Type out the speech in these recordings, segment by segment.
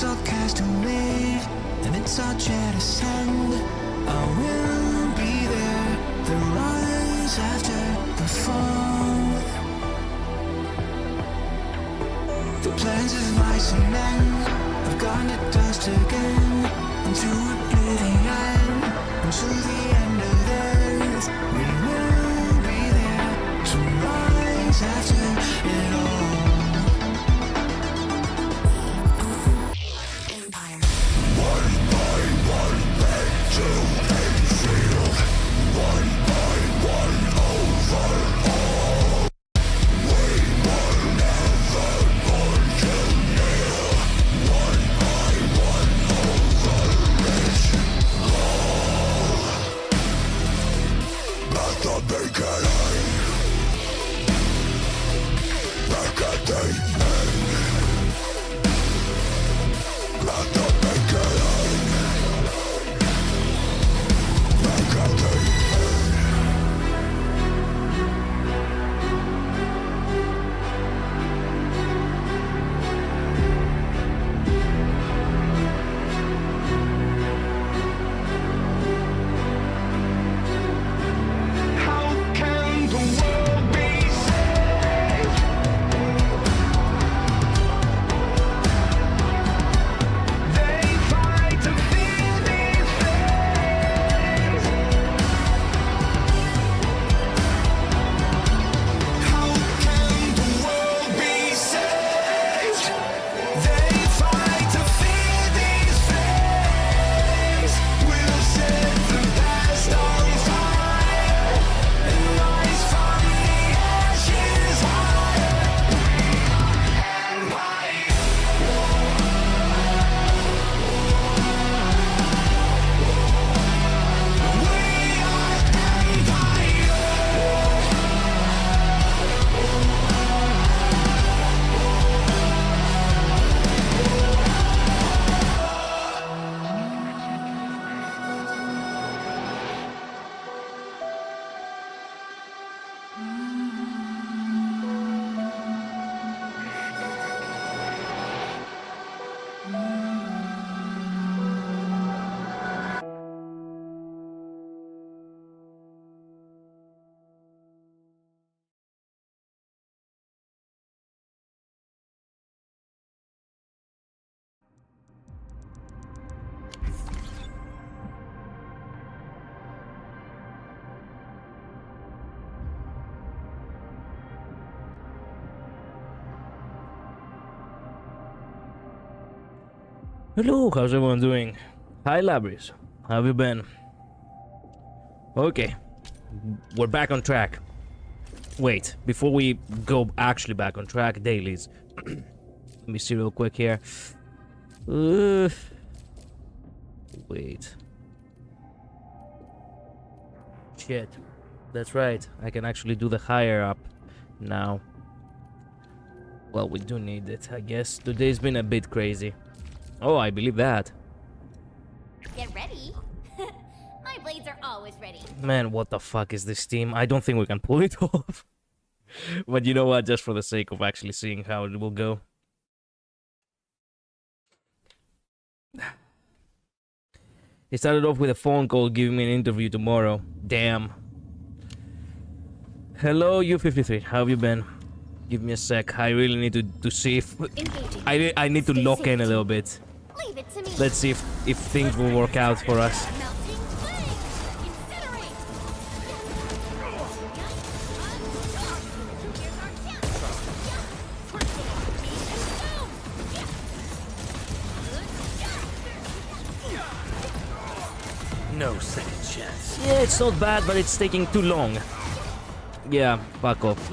all cast away, and it's all jettisoned. I will be there, the rise after the fall. The plans of mice and men have gone to dust again, into oblivion, until the end of earth. We will be there, to rise after it all. Hello, how's everyone doing? Hi Labris, how have you been? Okay, we're back on track. Wait, before we go actually back on track, dailies. Let me see real quick here. Wait. Shit. That's right, I can actually do the higher up now. Well, we do need it, I guess. Today's been a bit crazy. Oh, I believe that. Get ready. My blades are always ready. Man, what the fuck is this team? I don't think we can pull it off. But you know what? Just for the sake of actually seeing how it will go. He started off with a phone call giving me an interview tomorrow. Damn. Hello, U53. How have you been? Give me a sec. I really need to see if... I need to lock in a little bit. Leave it to me. Let's see if things will work out for us. No second chance. Yeah, it's not bad, but it's taking too long. Yeah, fuck off.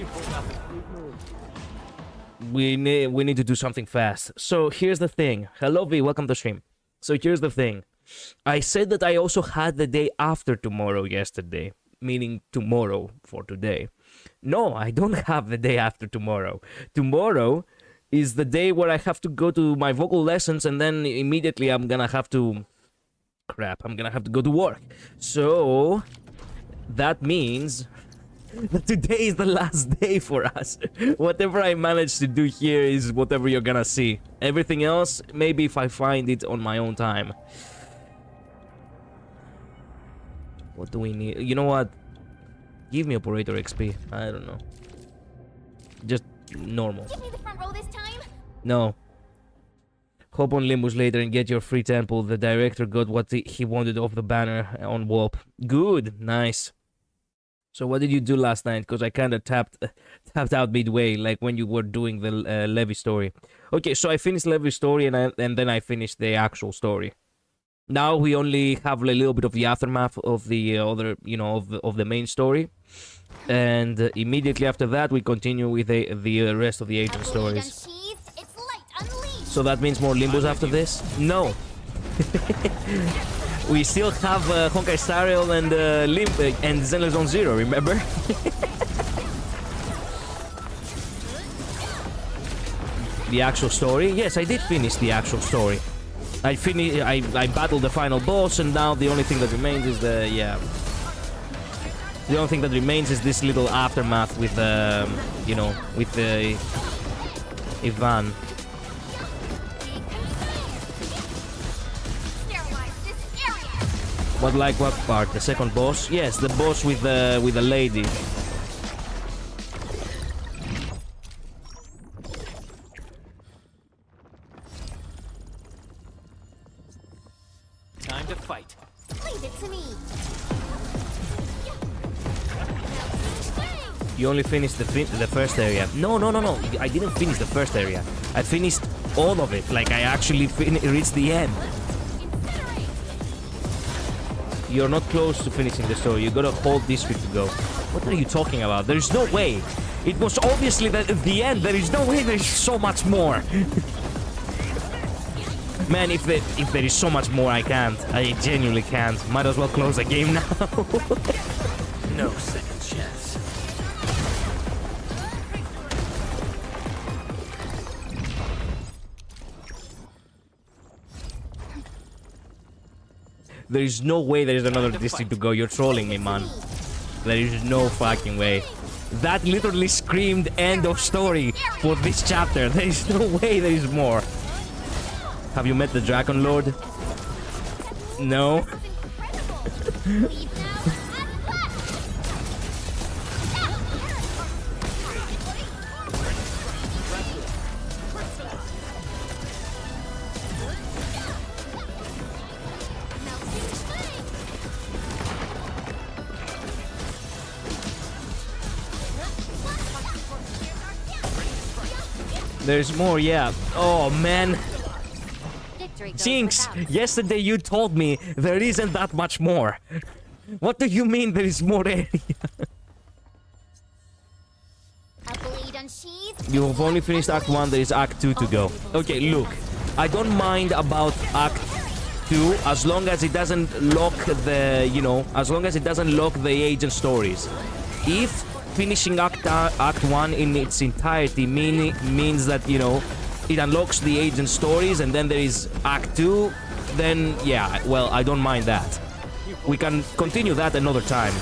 We need to do something fast. So here's the thing. Hello V, welcome to stream. So here's the thing. I said that I also had the day after tomorrow yesterday, meaning tomorrow for today. No, I don't have the day after tomorrow. Tomorrow is the day where I have to go to my vocal lessons, and then immediately I'm gonna have to... Crap, I'm gonna have to go to work. So that means that today is the last day for us. Whatever I manage to do here is whatever you're gonna see. Everything else, maybe if I find it on my own time. What do we need? You know what? Give me operator XP. I don't know. Just normal. Give me the front row this time. No. Hop on Limbus later and get your free temple. The director got what he wanted off the banner on Warp. Good. Nice. So what did you do last night? Because I kind of tapped out midway, like when you were doing the Levi story. Okay, so I finished Levi's story and then I finished the actual story. Now we only have a little bit of the aftermath of the other, you know, of the main story. And immediately after that, we continue with the rest of the agent stories. So that means more Limbus after this? No. We still have Honkai Star Rail and and Zenless Zone Zero, remember? The actual story? Yes, I did finish the actual story. I battled the final boss, and now the only thing that remains is the only thing that remains is this little aftermath with you know, with Ivan. What part? The second boss? Yes, the boss with the lady. Time to fight. Leave it to me. You only finished the first area. No. I didn't finish the first area. I finished all of it. Like I actually reached the end. You're not close to finishing the story. You got a whole district to go. What are you talking about? There is no way. It was obviously that at the end. There is no way. There is so much more. Man, if there is so much more, I can't. I genuinely can't. Might as well close the game now. No second chance. There is no way there is another district to go. You're trolling me, man. There is no fucking way. That literally screamed end of story for this chapter. There is no way there is more. Have you met the Dragon Lord? No. There's more, yeah. Oh, man. Jinx, yesterday you told me there isn't that much more. What do you mean there is more area? You have only finished Act 1, there is Act 2 to go. Okay, look. I don't mind about Act 2 as long as it doesn't lock the, you know, as long as it doesn't lock the agent stories. If finishing Act 1 in its entirety means that, you know, it unlocks the agent stories and then there is Act 2, then yeah, well, I don't mind that. We can continue that another time.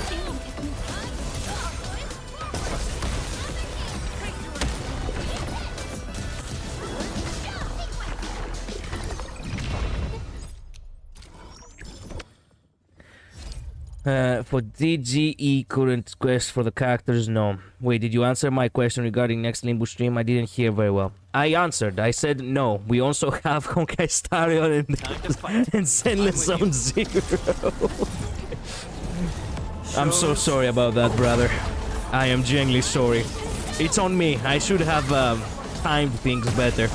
For DGE current quest for the characters, no. Wait, did you answer my question regarding next Limbo stream? I didn't hear very well. I answered. I said no. We also have Honkai Star Rail and Zenless Zone Zero. I'm so sorry about that, brother. I am genuinely sorry. It's on me. I should have timed things better.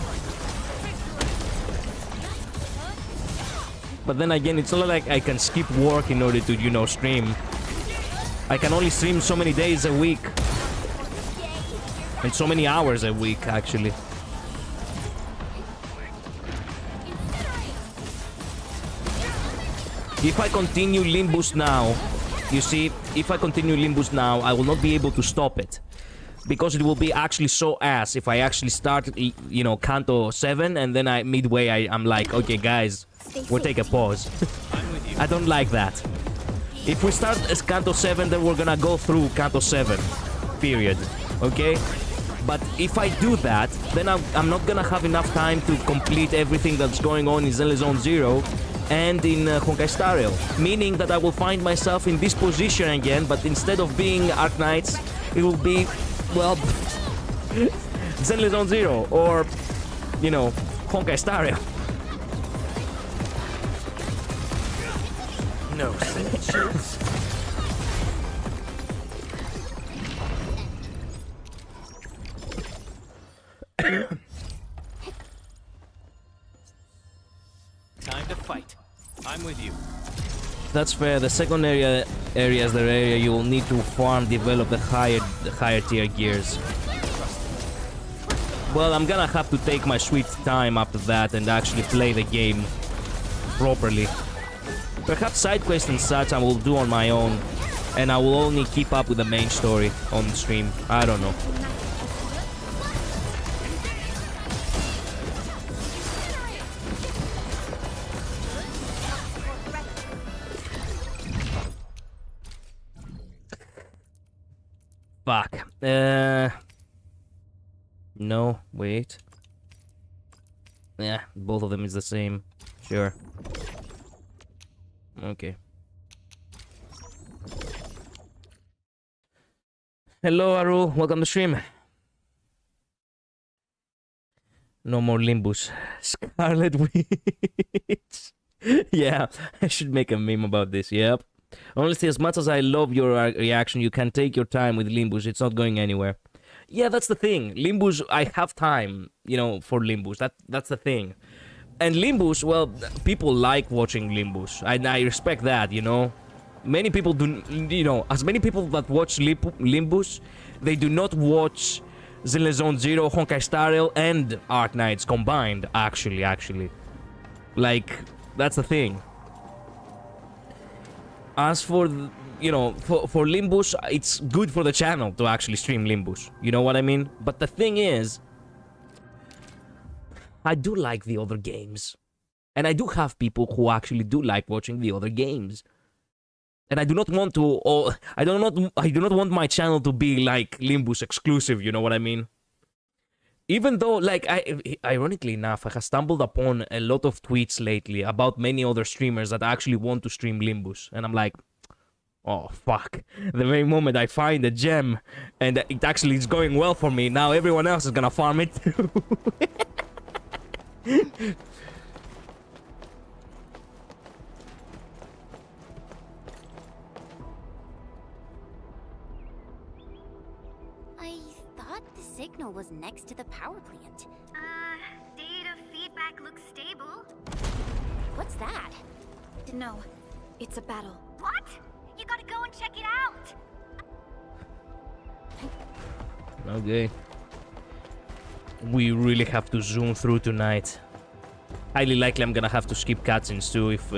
But then again, it's not like I can skip work in order to, you know, stream. I can only stream so many days a week. And so many hours a week, actually. If I continue Limbus now, you see, if I continue Limbus now, I will not be able to stop it. Because it will be actually so ass if I actually start, you know, Kanto 7 and then midway I'm like, okay guys, we'll take a pause. I don't like that. If we start as Canto 7, then we're gonna go through Canto 7. Period. Okay? But if I do that, then I'm not gonna have enough time to complete everything that's going on in Zenless Zone Zero and in Honkai Star Rail. Meaning that I will find myself in this position again, but instead of being Arknights, it will be, well, Zenless Zone Zero or, you know, Honkai Star Rail. No second chance. Time to fight. I'm with you. That's fair. The second area is the area you will need to farm, develop the higher tier gears. Well, I'm gonna have to take my sweet time after that and actually play the game properly. Perhaps side quests and such I will do on my own, and I will only keep up with the main story on the stream. I don't know. Fuck. No, wait. Yeah, both of them is the same. Sure. Okay. Hello, Aru. Welcome to stream. No more Limbus. Scarlet Witch. Yeah, I should make a meme about this. Yep. Honestly, as much as I love your reaction, you can take your time with Limbus. It's not going anywhere. Yeah, that's the thing. Limbus, I have time, you know, for Limbus. That's the thing. And Limbus, well, people like watching Limbus. I respect that, you know. Many people do, you know, as many people that watch Limbus, they do not watch Zenless Zone Zero, Honkai Star Rail, and Arknights combined, actually. Like, that's the thing. As for, you know, for Limbus, it's good for the channel to actually stream Limbus. You know what I mean? But the thing is, I do like the other games. And I do have people who actually do like watching the other games. And I do not want to, or I do not want my channel to be like Limbus exclusive, you know what I mean? Even though, like, ironically enough, I have stumbled upon a lot of tweets lately about many other streamers that actually want to stream Limbus. And I'm like, oh, fuck. The very moment I find a gem and it actually is going well for me, now everyone else is gonna farm it too. I thought the signal was next to the power plant. Data feedback looks stable. What's that? No, it's a battle. What? You gotta go and check it out! Okay. We really have to zoom through tonight. Highly likely I'm gonna have to skip cutscenes too if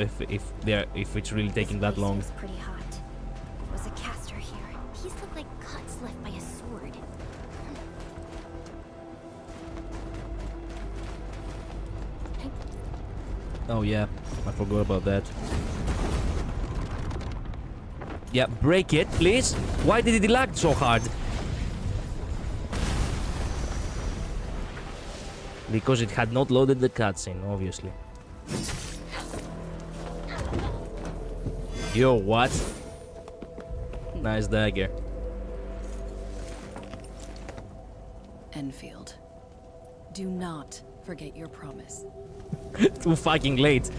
it's really taking that long. This place seems pretty hot. There was a caster here. These look like cuts left by a sword. Oh yeah, I forgot about that. Yeah, break it, please. Why did it lag so hard? Because it had not loaded the cutscene, obviously. Yo, what? Nice dagger. Endfield, do not forget your promise. Too fucking late.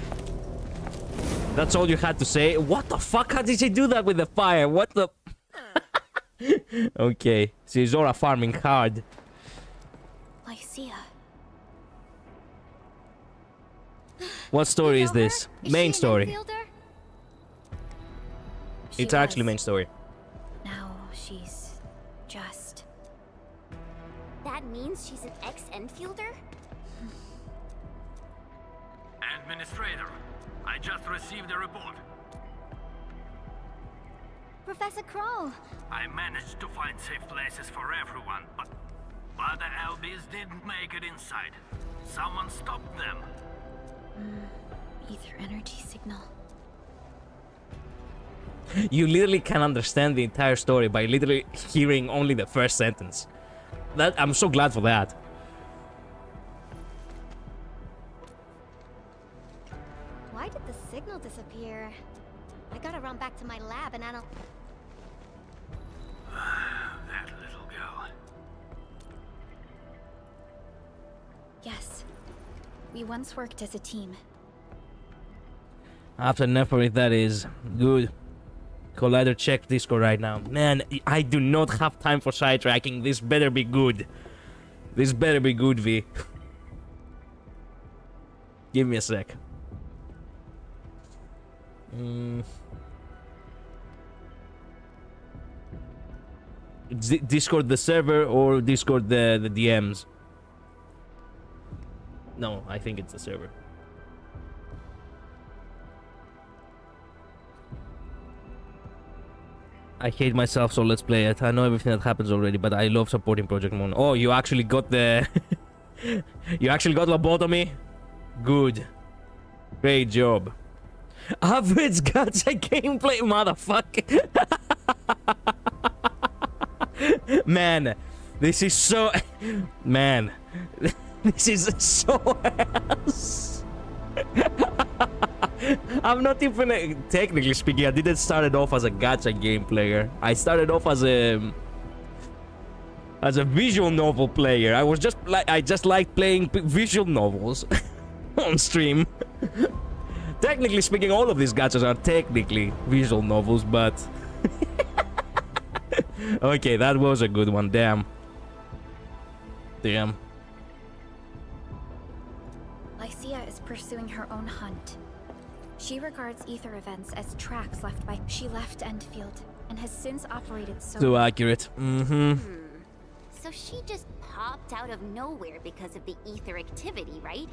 That's all you had to say? What the fuck? How did she do that with the fire? What the... Okay, she's Zora farming hard. Lycia. What story is this? Is Main she an story. Endfielder? It's She actually was. main story. Now she's just... That means she's an ex-Endfielder? Administrator, I just received a report. Professor Kroll. I managed to find safe places for everyone, but the LBs didn't make it inside. Someone stopped them. Ether energy signal. You literally can understand the entire story by literally hearing only the first sentence. I'm so glad for that. Why did the signal disappear? I gotta run back to my lab and That little girl. Yes. We once worked as a team. After an effort, that is good. Collider, check Discord right now. Man, I do not have time for sidetracking. This better be good. This better be good, V. Give me a sec. Discord the server or Discord the DMs? No, I think it's the server. I hate myself, so let's play it. I know everything that happens already, but I love supporting Project Moon. Oh, you actually got the... you actually got lobotomy? Good. Great job. Average gacha gameplay, motherfucker. Man, this is so... Man, this is so ass. I'm not even... Technically speaking, I didn't start it off as a gacha game player. I started off as a visual novel player. I just liked playing visual novels on stream. Technically speaking, all of these gachas are technically visual novels, but... Okay, that was a good one. Damn. Damn. Lycia is pursuing her own hunt. She regards ether events as tracks left by... She left Endfield and has since operated so... Too accurate. So she just popped out of nowhere because of the ether activity, right?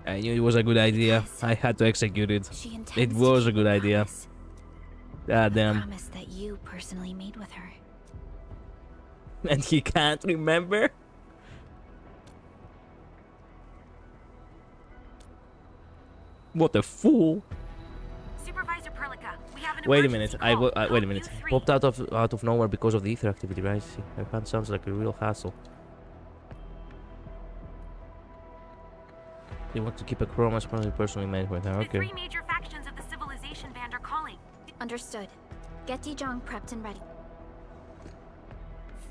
I knew it was a good idea. Yes. I had to execute it. She intends It to was a keep good the idea. promise. God The damn. promise that you personally made with her. And he can't remember? What a fool. Supervisor Perlica, we have an Wait a emergency minute. call. Wait a minute. U3. Popped out of nowhere because of the ether activity, right? See, that sounds like a real hassle. They want to keep a promise personally made with her. The Okay. three major factions of the Civilization Band are calling. Understood. Get Dijong prepped and ready.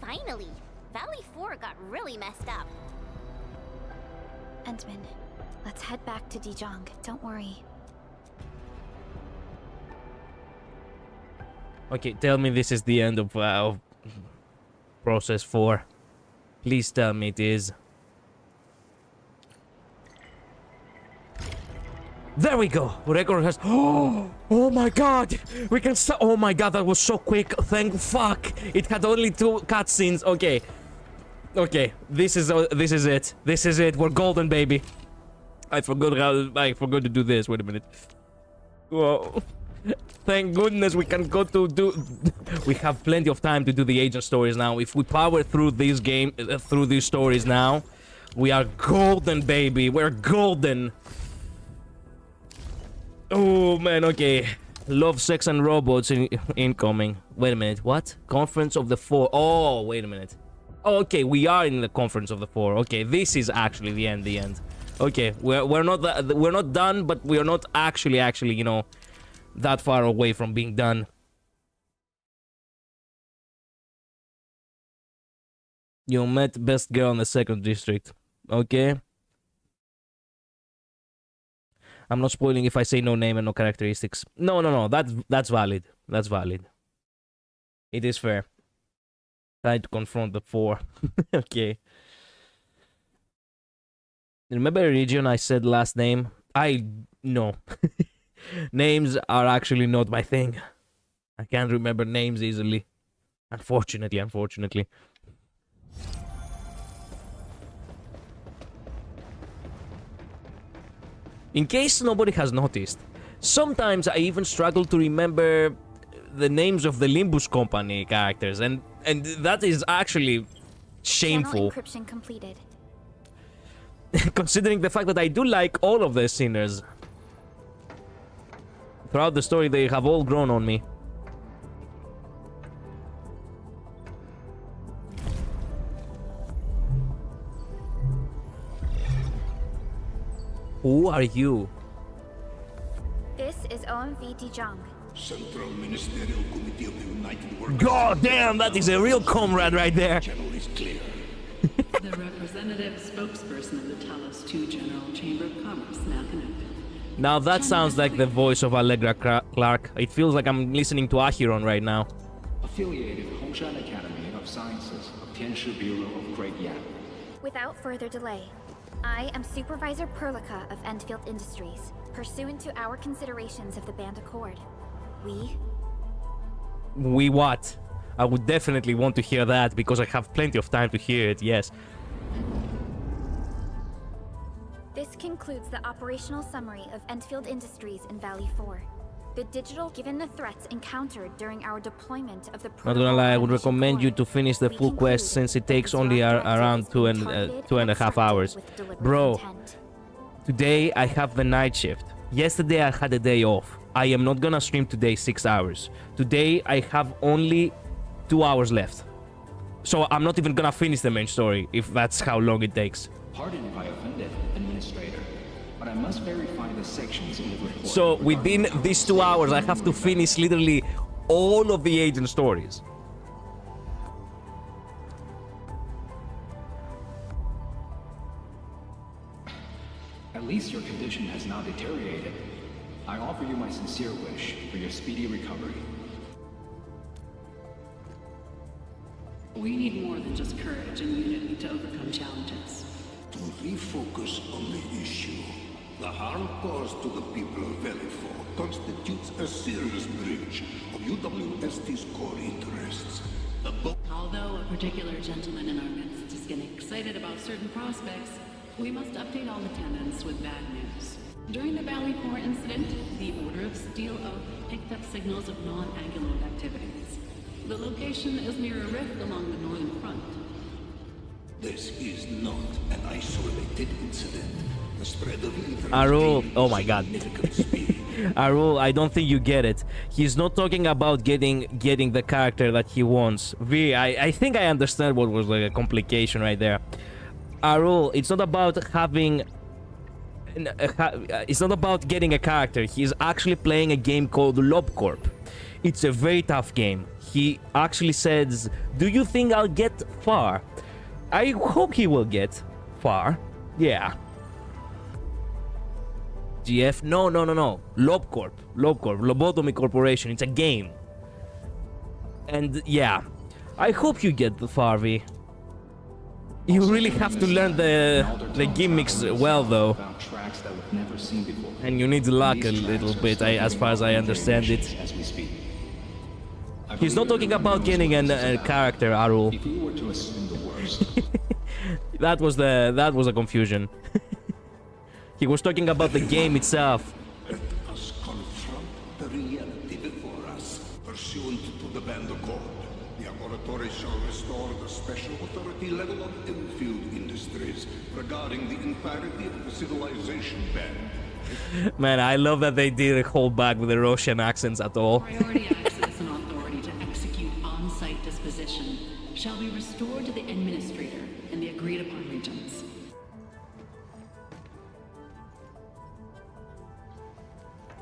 Finally! Valley 4 got really messed up. Entman, let's head back to Dijong. Don't worry. Okay, tell me this is the end of process 4. Please tell me it is. There we go. Record has... Oh my god. We can start... Oh my god, that was so quick. Thank fuck. It had only 2 cutscenes. Okay. Okay. This is it. This is it. We're golden, baby. I forgot to do this. Wait a minute. Whoa. Thank goodness we can go to do... We have plenty of time to do the agent stories now. If we power through this game, through these stories now, we are golden, baby. We're golden. Oh man, okay. Love, sex, and robots incoming. Wait a minute, what? Conference of the 4. Oh, wait a minute. Oh, okay, we are in the conference of the 4. Okay, this is actually the end. Okay, we're not done, but we are not actually, you know, that far away from being done. You met best girl in the 2nd district. Okay. I'm not spoiling if I say no name and no characteristics. No. That's valid. That's valid. It is fair. Trying to confront the 4. Okay. Remember region I said last name? No. Names are actually not my thing. I can't remember names easily. Unfortunately. In case nobody has noticed, sometimes I even struggle to remember the names of the Limbus Company characters, and that is actually shameful. Channel encryption completed. Considering the fact that I do like all of the sinners. Throughout the story, they have all grown on me. Who are you? This is ENVtuber. Central Ministerial Committee of the United Workers. God damn, that is a real comrade right there. Channel is clear. The representative spokesperson of the Talos II General Chamber of Commerce now connected. Now that sounds like the voice of Allegra Clark. It feels like I'm listening to Ahiron right now. Affiliated Hongshan Academy of Sciences of Tianshi Bureau of Great Yan. Without further delay, I am Supervisor Perlica of Endfield Industries. Pursuant to our considerations of the Band Accord, We what? I would definitely want to hear that because I have plenty of time to hear it, yes. This concludes the operational summary of Endfield Industries in Valley 4. The digital, given the threats encountered during our deployment of the Not gonna lie, I would recommend you to finish the full quest since it takes only around two and a half hours. Bro, today I have the night shift. Yesterday I had a day off. I am not gonna stream today 6 hours. Today I have only 2 hours left. So I'm not even gonna finish the main story if that's how long it takes. Pardon if I offended, Administrator, but I must verify the sections in the report. So within these 2 hours I have to finish literally all of the agent stories. At least your condition has now deteriorated. I offer you my sincere wish for your speedy recovery. We need more than just courage and unity to overcome challenges. To refocus on the issue, the harm caused to the people of Valley 4 constitutes a serious breach of UWST's core interests. Although a particular gentleman in our midst is getting excited about certain prospects, we must update all attendants with bad news. During the Valley 4 incident, the Order of Steel Oak picked up signals of non-Anguloid activities. The location is near a rift along the northern front. This is not an isolated incident. The spread of ether Arul, oh my god. significant speed. Arul, I don't think you get it. He's not talking about getting the character that he wants. I think I understand what was like a complication right there. Arul, it's not about having... it's not about getting a character. He's actually playing a game called LobCorp. It's a very tough game. He actually says, do you think I'll get far? I hope he will get far. Yeah. GF? No. LobCorp. Lobotomy Corporation. It's a game. And yeah. I hope you get far, V. You really have to learn the gimmicks well, though. And you need luck a little bit, as far as I understand it. He's not talking about getting a character, Arul. If you were to assume the worst, that was a confusion. He was talking about the game itself. Let us confront the reality before us. Pursuant to the Band Accord, the laboratory shall restore the special authority level of Endfield Industries regarding the entirety of the civilization band. Man, I love that they didn't hold back with the Russian accents at all. Priority access and authority to execute on-site disposition shall be restored to the Administrator in the agreed-upon regions.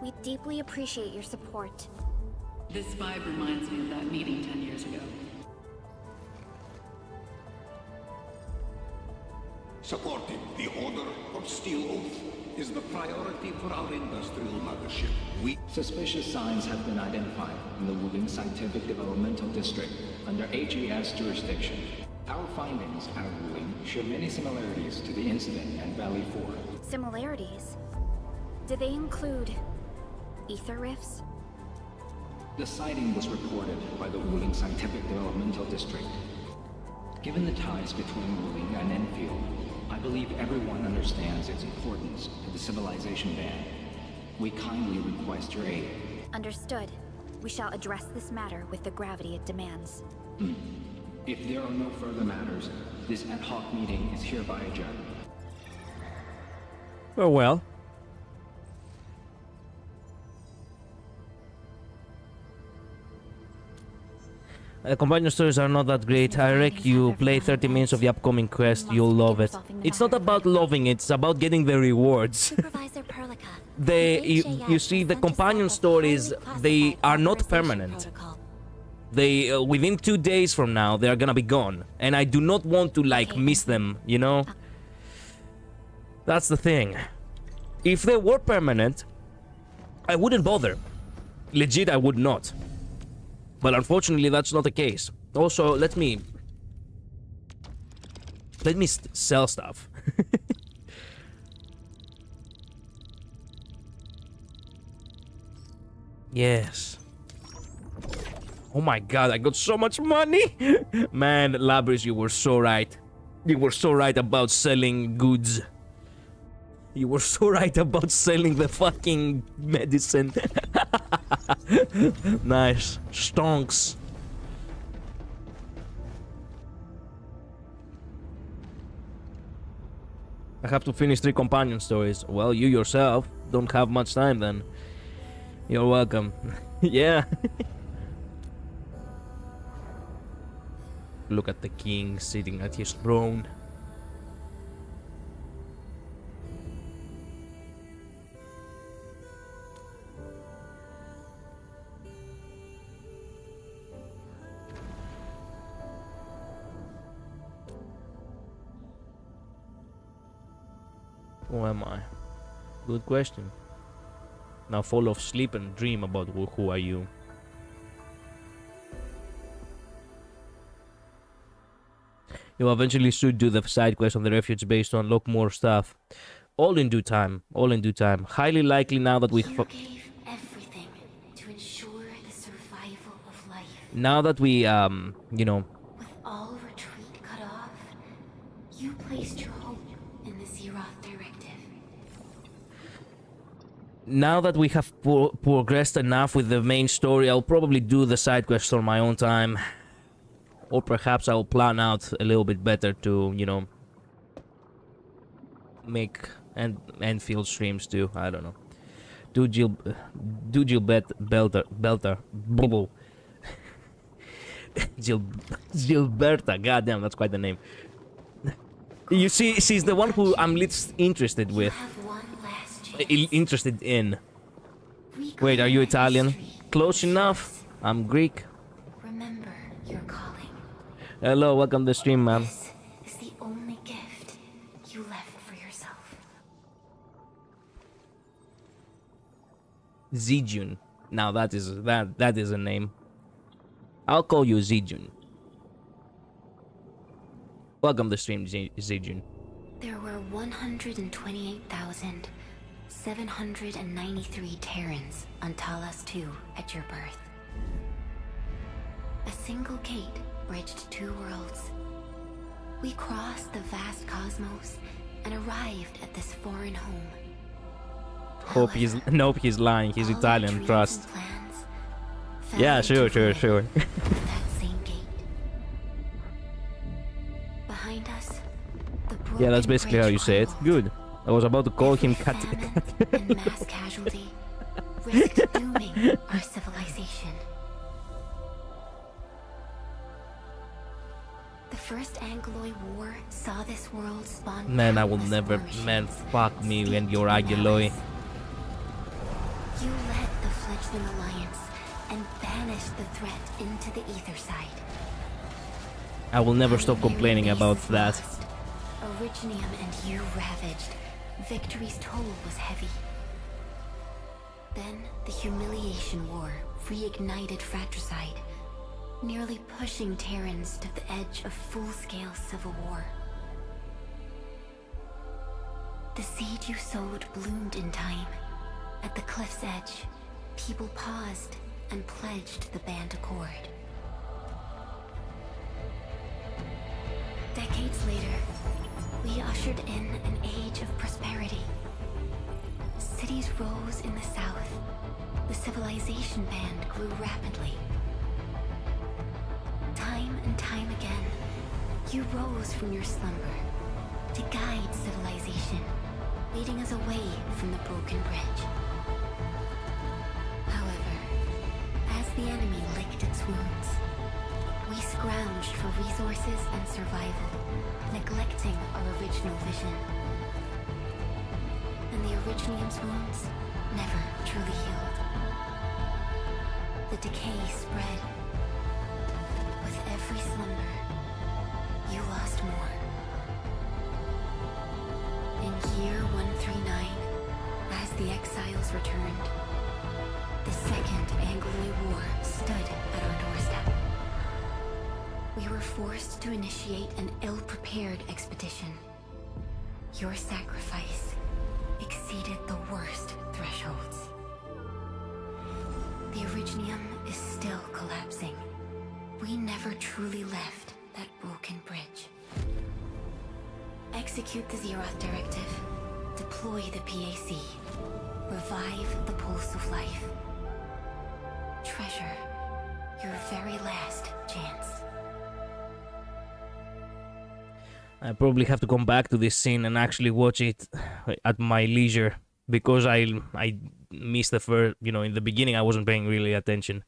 We deeply appreciate your support. This vibe reminds me of that meeting 10 years ago. Supporting the Order of Steel Oath is the priority for our industrial mothership. suspicious signs have been identified in the Wuling Scientific Developmental District under HES jurisdiction. Our findings at Wuling show many similarities to the incident at Valley 4. Similarities? Do they include ether rifts? The sighting was reported by the Wuling Scientific Developmental District. Given the ties between Wuling and Endfield, I believe everyone understands its importance to the civilization band. We kindly request your aid. Understood. We shall address this matter with the gravity it demands. If there are no further matters, this ad hoc meeting is hereby adjourned. Oh well. Companion stories are not that great. I reckon you play 30 minutes of the upcoming quest, you'll love it. It's not about loving it, it's about getting the rewards. Supervisor Perlica. You see, the companion stories, they are not permanent. They, within 2 days from now, they are gonna be gone. And I do not want to, like, miss them, you know? That's the thing. If they were permanent, I wouldn't bother. Legit, I would not. But unfortunately, that's not the case. Also, let me sell stuff. Yes. Oh my god, I got so much money! Man, Labris, you were so right. You were so right about selling goods. You were so right about selling the fucking medicine. Nice. Stonks. I have to finish 3 companion stories. Well, you yourself don't have much time then. You're welcome. Yeah. Look at the king sitting at his throne. Who am I? Good question. Now fall off sleep and dream about who are you. You eventually should do the side quest on the refuge base to unlock more stuff. All in due time. All in due time. Highly likely now that we You gave everything to ensure the survival of life. now that we you know, With all retreat cut off, you placed your hope in the Zeroth Directive. now that we have progressed enough with the main story, I'll probably do the side quests on my own time. Or perhaps I'll plan out a little bit better to, you know, make Endfield streams too. I don't know. Do Belter. Bubble. Gilberta. Goddamn, that's quite the name. You see, she's the one who I'm least interested You with. have one last chance. Interested in. Reclaim Wait, are you your Italian? history. Close enough. I'm Greek. Remember your calling. Hello, welcome to the stream, man. This is the only gift you left for yourself. Zijun. Now that is a name. I'll call you Zijun. Welcome to the stream, Zijun. There were 128,793 Terrans on Talos 2 at your birth. A single gate bridged 2 worlds. We crossed the vast cosmos and arrived at this foreign home. Nope, he's lying. He's All our Italian, dreams trust. and plans Yeah, fell into sure. void at that same gate. Behind us, the Yeah, that's broken basically how bridge you say it. crumbled. Good. I was about to call him Every Cat. famine and mass casualty risked dooming our civilization. The First Angloid War saw this world spawn. Man, I will countless never. war Man, machines fuck me steeped and your in Agiloi. malice. You led the fledgling alliance and banished the threat into the ether side. I will never stop complaining about that. Originium and you ravaged. Victory's toll was heavy. Then the humiliation war reignited fratricide, nearly pushing Terrans to the edge of full-scale civil war. The seed you sowed bloomed in time. At the cliff's edge, people paused and pledged the band accord. Decades later, we ushered in an age of prosperity. Cities rose in the south. The civilization band grew rapidly. Time and time again, you rose from your slumber to guide civilization, leading us away from the broken bridge. However, as the enemy licked its wounds, We scrounged for resources and survival, neglecting our original vision. And the Originium's wounds never truly healed. The decay spread. With every slumber, you lost more. In year 139, as the exiles returned, the Second Anglo War stood at our doorstep. We were forced to initiate an ill-prepared expedition. Your sacrifice exceeded the worst thresholds. The Originium is still collapsing. We never truly left that broken bridge. Execute the Zeroth Directive. Deploy the PAC. Revive the Pulse of Life. Treasure your very last chance. I probably have to come back to this scene and actually watch it at my leisure, because I missed the first, in the beginning I wasn't paying really attention.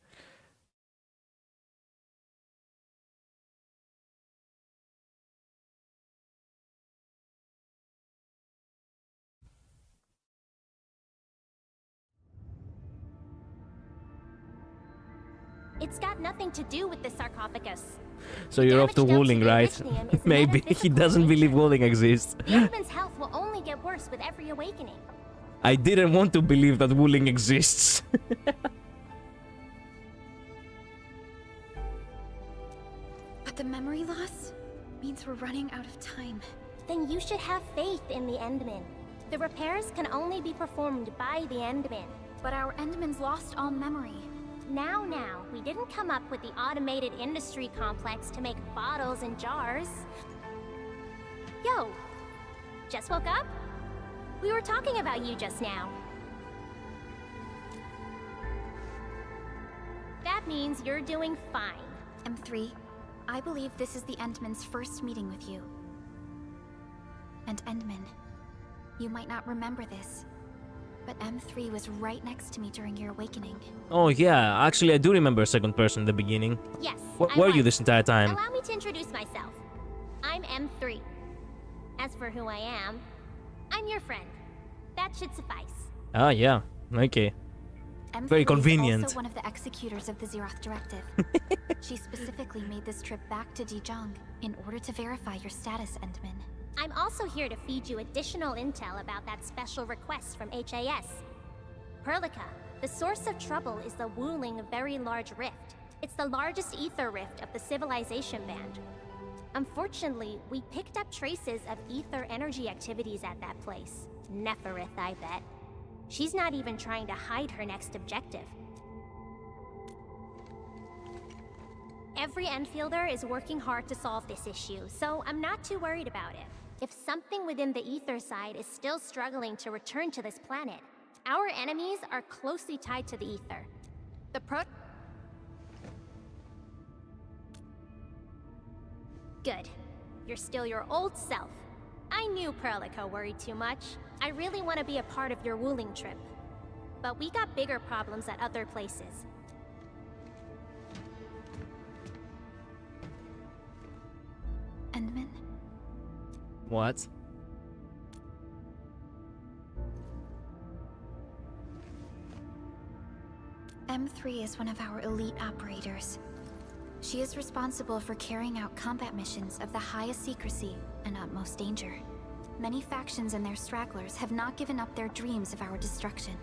It's got nothing to do with the sarcophagus. So you're off to Wuling, right? Maybe he doesn't believe Wuling exists. The Endman's health will only get worse with every awakening. I didn't want to believe that Wuling exists. But the memory loss means we're running out of time. Then you should have faith in the Endman. The repairs can only be performed by the Endman. But our Endman's lost all memory. Now, we didn't come up with the automated industry complex to make bottles and jars. Yo, just woke up? We were talking about you just now. That means you're doing fine. M3, I believe this is the Endman's first meeting with you. And Endman, you might not remember this, but M3 was right next to me during your awakening. Oh yeah, actually I do remember a second person in the beginning. Yes. Where were you this entire time? Allow me to introduce myself. I'm M3. As for who I am, I'm your friend. That should suffice. Ah yeah, okay. M3 Very convenient. is also one of the executors of the Zeroth Directive. She specifically made this trip back to Dijiang in order to verify your status, Endman. I'm also here to feed you additional intel about that special request from HAS. Perlica, the source of trouble is the Wuling Very Large Rift. It's the largest ether rift of the Civilization Band. Unfortunately, we picked up traces of ether energy activities at that place. Neferith, I bet. She's not even trying to hide her next objective. Every Enfielder is working hard to solve this issue, so I'm not too worried about it. If something within the ether side is still struggling to return to this planet, our enemies are closely tied to the ether. Good. You're still your old self. I knew Perlica worried too much. I really want to be a part of your Wuling trip. But we got bigger problems at other places. Endman? What? M3 is one of our elite operators. She is responsible for carrying out combat missions of the highest secrecy and utmost danger. Many factions and their stragglers have not given up their dreams of our destruction.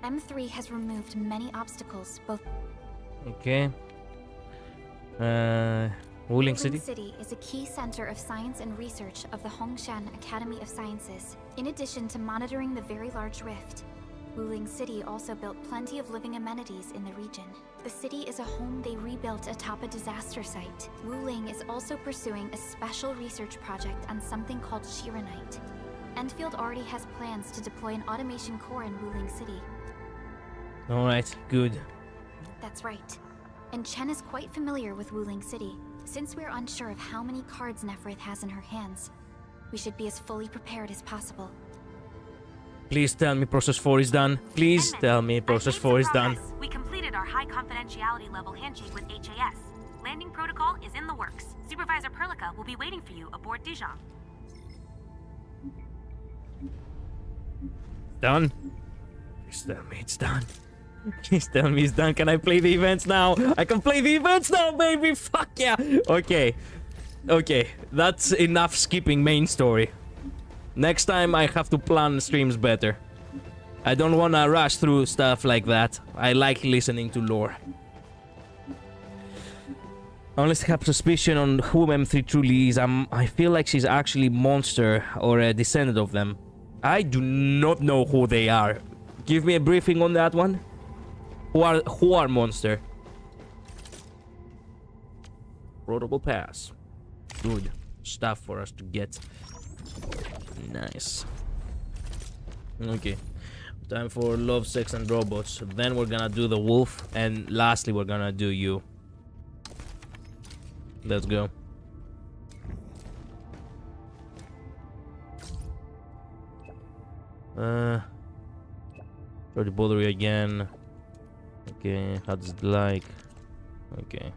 M3 has removed many obstacles, both... Okay. Wuling City? City is a key center of science and research of the Hongshan Academy of Sciences. In addition to monitoring the Very Large Rift, Wuling City also built plenty of living amenities in the region. The city is a home they rebuilt atop a disaster site. Wuling is also pursuing a special research project on something called Shiranite. Endfield already has plans to deploy an automation core in Wuling City. Alright, good. That's right. And Chen is quite familiar with Wuling City. Since we're unsure of how many cards Neferith has in her hands, we should be as fully prepared as possible. Please tell me process 4 is done. Please tell me process 4 is done. We completed our high confidentiality level handshake with HAS. Landing protocol is in the works. Supervisor Perlica will be waiting for you aboard Dijon. Done. Please tell me it's done. Please tell me it's done. Can I play the events now? I can play the events now, baby! Fuck yeah! Okay. Okay, that's enough skipping main story. Next time I have to plan streams better. I don't wanna rush through stuff like that. I like listening to lore. Unless I have suspicion on who M3 truly is, I feel like she's actually monster or a descendant of them. I do not know who they are. Give me a briefing on that one. Who are monster? Protocol pass. Good stuff for us to get. Nice. Okay. Time for love, sex, and robots. Then we're gonna do the wolf, and lastly we're gonna do you. Let's go. Sorry to bother you again. Okay, how does it like? Okay.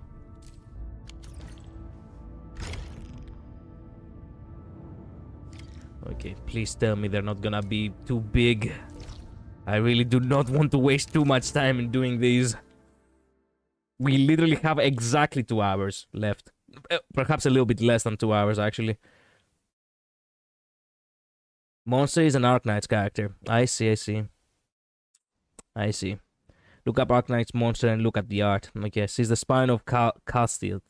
Okay, please tell me they're not gonna be too big. I really do not want to waste too much time in doing these. We literally have exactly 2 hours left. Perhaps a little bit less than 2 hours, actually. Monster is an Arknights character. I see, I see. I see. Look up Arknights monster and look at the art. Okay, she's the spine of Castiel.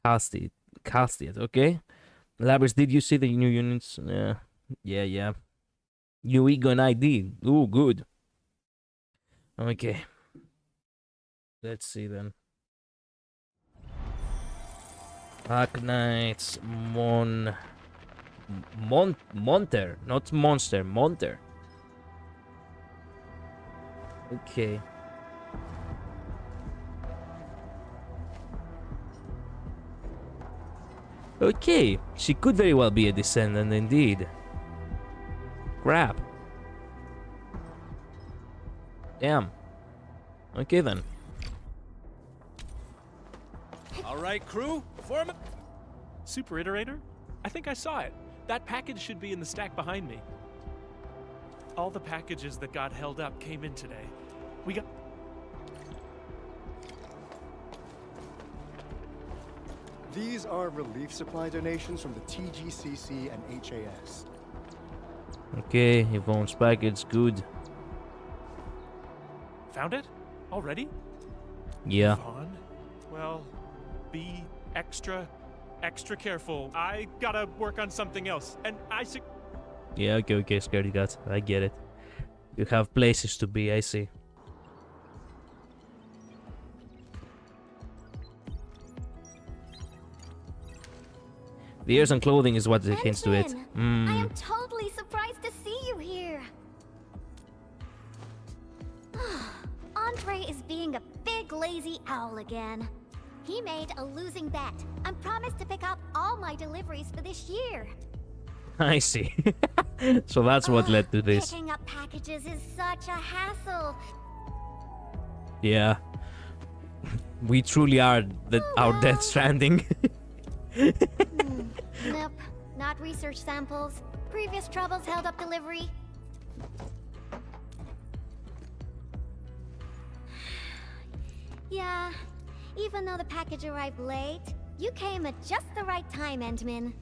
Castiel, okay? Labyrinth, did you see the new units? Yeah. New ego and ID. Ooh, good. Okay. Let's see then. Arknights Monter, not monster, Monter. Okay. Okay, she could very well be a descendant indeed. Crap. Damn. Okay then. All right, crew, form it. Super Iterator? I think I saw it. That package should be in the stack behind me. All the packages that got held up came in today. We got... These are relief supply donations from the TGCC and HAS. Okay, Yvonne's package, good. Found it? Already? Yeah. Yvonne? Well, be extra careful. I gotta work on something else, and Yeah, okay, scaredy cat. I get it. You have places to be, I see. The ears and clothing is what hints to it. I am totally surprised to see you here. Andre is being a big lazy owl again. He made a losing bet and promised to pick up all my deliveries for this year. I see. So that's what led to this. Picking up packages is such a hassle. Yeah. We truly are our Death Stranding. Nope, not research samples. Previous troubles held up delivery. Yeah, even though the package arrived late, you came at just the right time, Endman.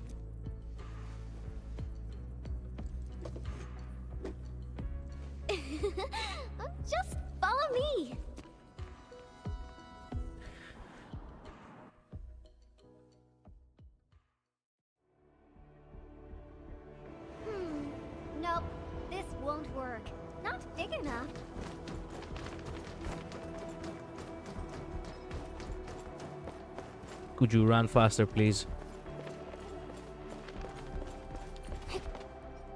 Just follow me. Nope, this won't work. Not big enough. Could you run faster, please?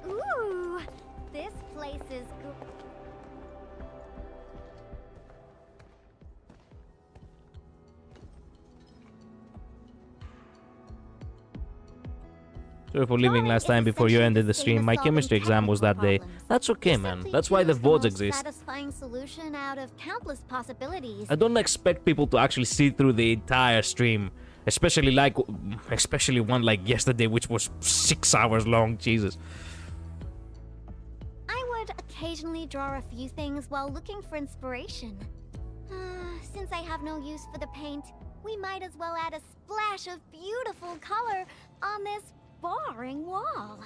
Ooh, this place is good. Sorry for leaving last time before you ended the stream. My chemistry exam was that day. That's okay, man. That's why the VODs exist. Satisfying solution out of countless possibilities. I don't expect people to actually see through the entire stream. Especially one like yesterday, which was 6 hours long. Jesus. I would occasionally draw a few things while looking for inspiration. Since I have no use for the paint, we might as well add a splash of beautiful color on this boring wall.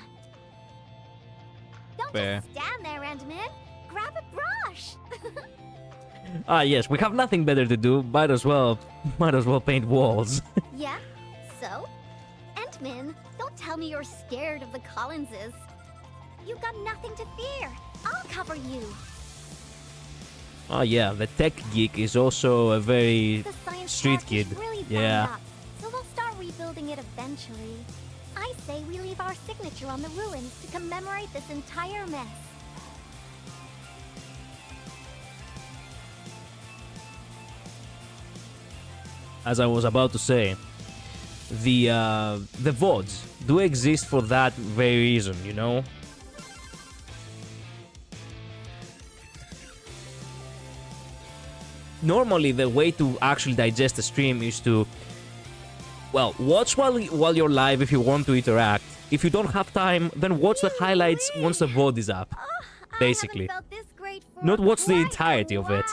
Don't just stand there, Endman. Grab a brush. Yes, we have nothing better to do. Might as well paint walls. Yeah? So? Endman, don't tell me you're scared of the Collinses. You've got nothing to fear. I'll cover you. Oh yeah, the tech geek is also a very The science street park kid. is really Yeah. banged up, so we'll start rebuilding it eventually. I say we leave our signature on the ruins to commemorate this entire mess. As I was about to say, the VODs do exist for that very reason, you know? Normally, the way to actually digest a stream is to, well, watch while you're live if you want to interact. If you don't have time, then watch the highlights once the VOD is up, basically. Not watch the entirety of it.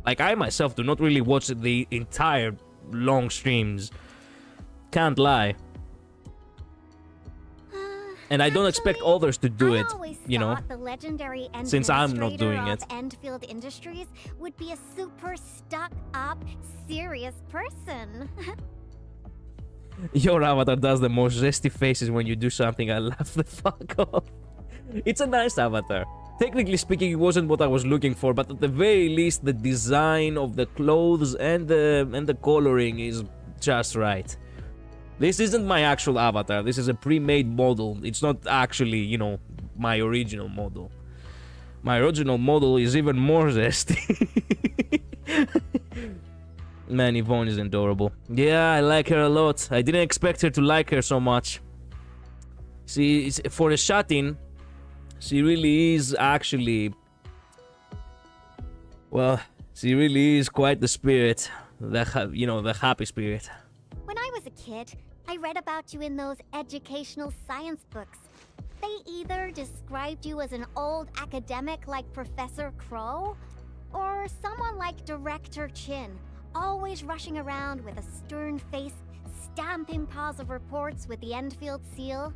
Like, I myself do not really watch the entire long streams. Can't lie. And I don't expect others to do it, you know, The legendary since I'm not doing it. Endfield Industries would be a super stuck-up, serious person. Your avatar does the most zesty faces when you do something. I laugh the fuck off. It's a nice avatar. Technically speaking, it wasn't what I was looking for, but at the very least, the design of the clothes and the coloring is just right. This isn't my actual avatar. This is a pre-made model. It's not actually, you know, my original model. My original model is even more zesty. Man, Yvonne is adorable. Yeah, I like her a lot. I didn't expect her to like her so much. See, for a shut-in, she really is actually... Well, she really is quite the spirit. The happy spirit. When I was a kid, I read about you in those educational science books. They either described you as an old academic like Professor Crow, or someone like Director Chin, always rushing around with a stern face, stamping piles of reports with the Endfield seal.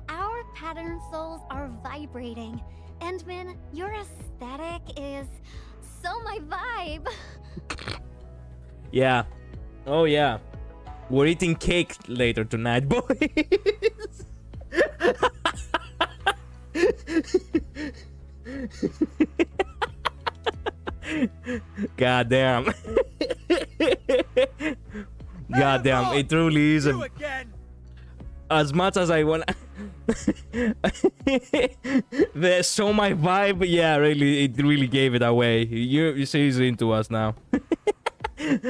Our pattern souls are vibrating. Endman, your aesthetic is so my vibe. Yeah. Oh yeah. We're eating cake later tonight, boys. God damn. God damn, it truly is a... As much as I want... So my vibe, yeah, really, it really gave it away. You're seriously into us now.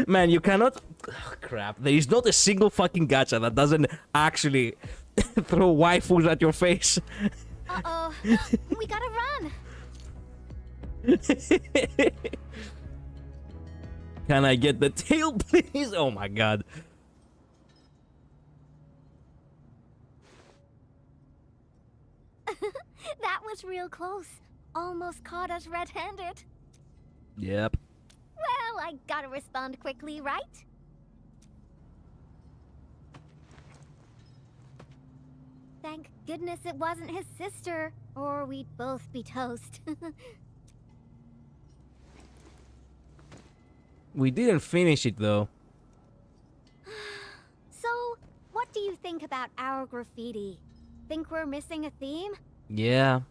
Man, you cannot... Oh, crap. There is not a single fucking gacha that doesn't actually throw waifus at your face. Uh-oh. We gotta run. Can I get the tail, please? Oh my god. That was real close. Almost caught us red-handed. Yep. Well, I gotta respond quickly, right? Thank goodness it wasn't his sister, or we'd both be toast. We didn't finish it though. So, what do you think about our graffiti? Think we're missing a theme? Yeah.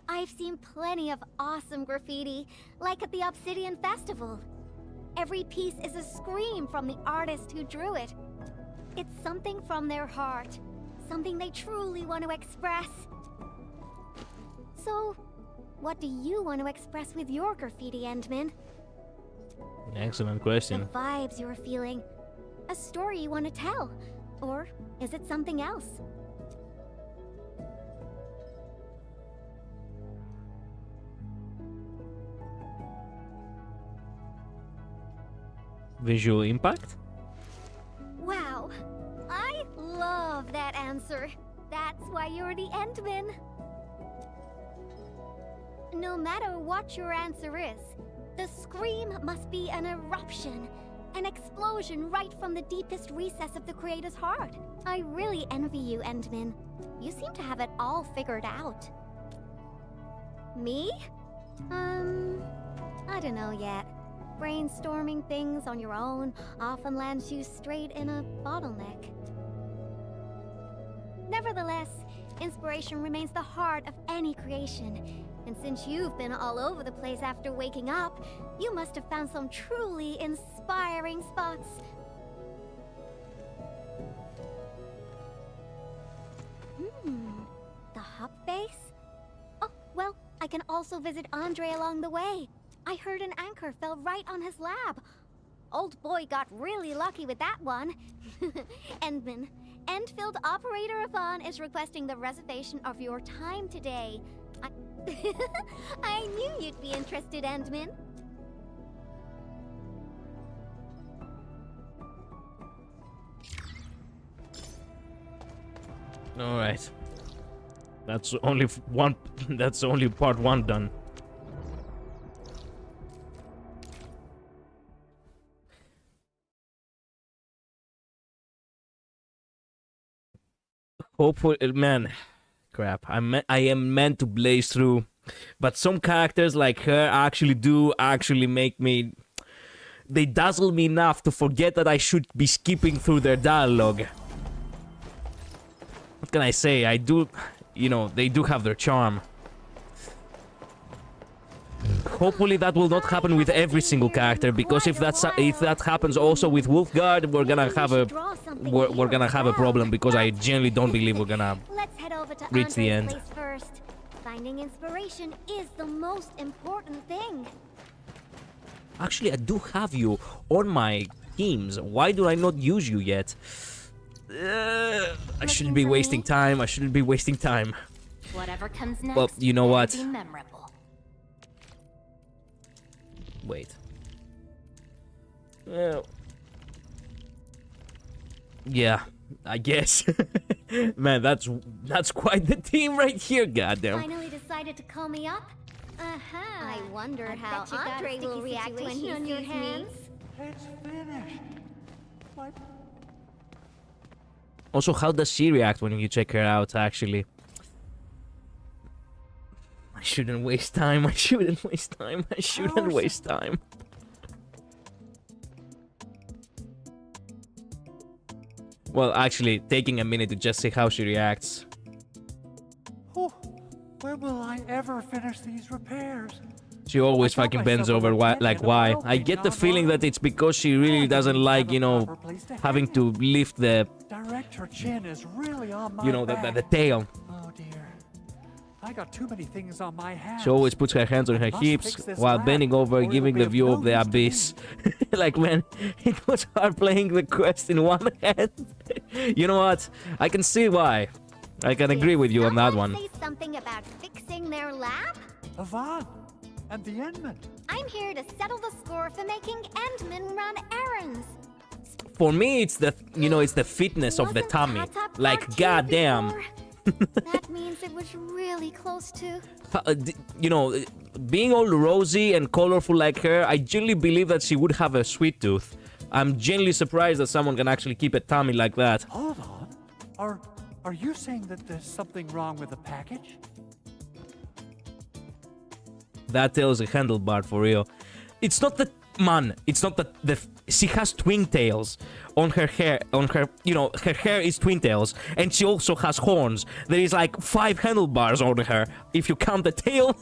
I've seen plenty of awesome graffiti, like at the Obsidian Festival. Every piece is a scream from the artist who drew it. It's something from their heart, something they truly want to express. So, what do you want to express with your graffiti, Endman? Excellent The question. vibes you're feeling. A story you want to tell. Or is it something else? Visual impact? Wow. I love that answer. That's why you're the Endman. No matter what your answer is, the scream must be an eruption. An explosion right from the deepest recess of the creator's heart. I really envy you, Endman. You seem to have it all figured out. Me? I don't know yet. Brainstorming things on your own often lands you straight in a bottleneck. Nevertheless, inspiration remains the heart of any creation. And since you've been all over the place after waking up, you must have found some truly inspiring spots. The hub base? Oh, well, I can also visit Andre along the way. I heard an anchor fell right on his lab. Old boy got really lucky with that one. Endman, Endfield operator Yvonne is requesting the reservation of your time today. I knew you'd be interested, Endman. All right. That's only one. That's only part 1 done. Hopefully, man, crap. I am meant to blaze through, but some characters like her actually make me. They dazzle me enough to forget that I should be skipping through their dialogue. What can I say? I do, you know, they do have their charm. Hopefully that will not happen with every single character, because if that happens also with Wolfguard, we're gonna have a problem, because I genuinely don't believe we're gonna reach the end. First. Finding inspiration is the most important thing. Actually, I do have you on my teams. Why do I not use you yet? I shouldn't be wasting time. I shouldn't be wasting time. Whatever comes next. Well, you know what? Be memorable. Wait. Well, yeah, I guess. Man, that's quite the team right here. Goddamn. Finally decided to call me up. I wonder how Andre will react when he sees me. It's finished. What? Also, how does she react when you check her out? Actually, I shouldn't waste time. I shouldn't waste time. I shouldn't waste time. Well, actually, taking a minute to just see how she reacts. Oh, when will I ever finish these repairs? She always fucking bends over. Why? I get the feeling that it's because she really doesn't like, you know, having to lift the, Her chin is really on my you know, the tail. Oh dear. I got too many things on my hands. She always puts her hands on her hips while bending over, giving the view of the abyss. Like, man, it was hard playing the quest in one hand. You know what? I can see why. I can agree with you on that one. Say something about fixing their lab? Yvonne and the Endman. I'm here to settle the score for making Endman run errands. For me, it's the, you know, it's the fitness of the tummy. Like, goddamn. That means it was really close to. You know, being all rosy and colorful like her, I genuinely believe that she would have a sweet tooth. I'm genuinely surprised that someone can actually keep a tummy like that. Hold on. Are you saying that there's something wrong with the package? That tail's a handlebar for real. It's not the man. It's not the she has twin tails on her hair. On her, you know, her hair is twin tails, and she also has horns. There is like 5 handlebars on her if you count the tail.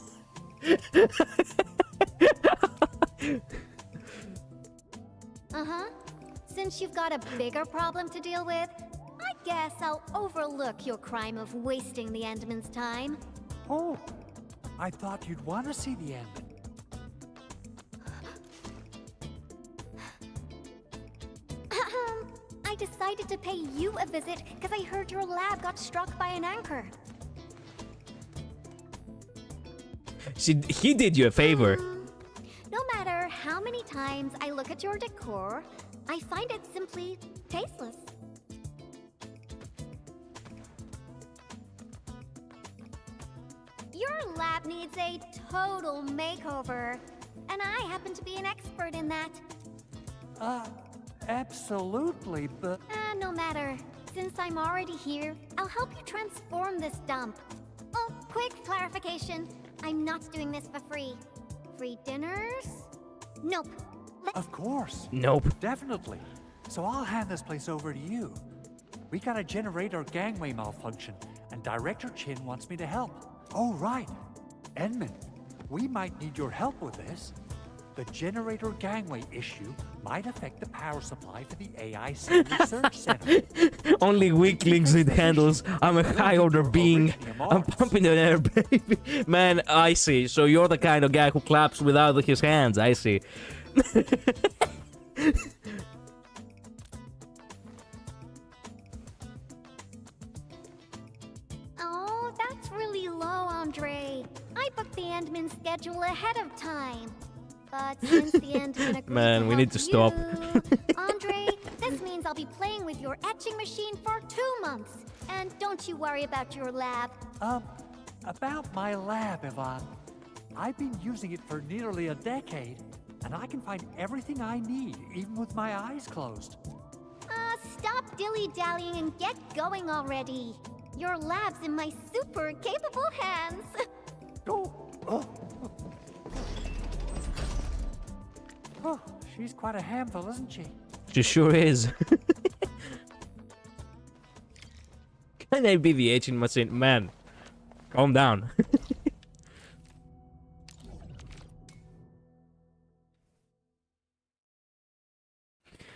Since you've got a bigger problem to deal with, I guess I'll overlook your crime of wasting the Endman's time. Oh, I thought you'd want to see the Endman. decided to pay you a visit because I heard your lab got struck by an anchor. He did you a favor. No matter how many times I look at your decor, I find it simply tasteless. Your lab needs a total makeover, and I happen to be an expert in that. Absolutely, but... No matter. Since I'm already here, I'll help you transform this dump. Oh, quick clarification. I'm not doing this for free. Free dinners? Nope. Of course. Nope. Definitely. So I'll hand this place over to you. We got a generator gangway malfunction, and Director Chin wants me to help. Oh, right. Edmund, we might need your help with this. The generator gangway issue might affect the power supply for the AIC Research Center. Only weaklings it handles. I'm a high-order being. I'm pumping the air, baby. Man, I see. So you're the kind of guy who claps without his hands. I see. Oh, that's really low, Andre. I booked the Endman schedule ahead of time. But since the Endman agreed Man, we need to stop. Andre, this means I'll be playing with your etching machine for 2 months. And don't you worry about your lab. About my lab, Yvonne. I've been using it for nearly a decade, and I can find everything I need, even with my eyes closed. Stop dilly-dallying and get going already. Your lab's in my super capable hands. Oh, she's quite a handful, isn't she? She sure is. Can I be the etching machine? Man, calm down.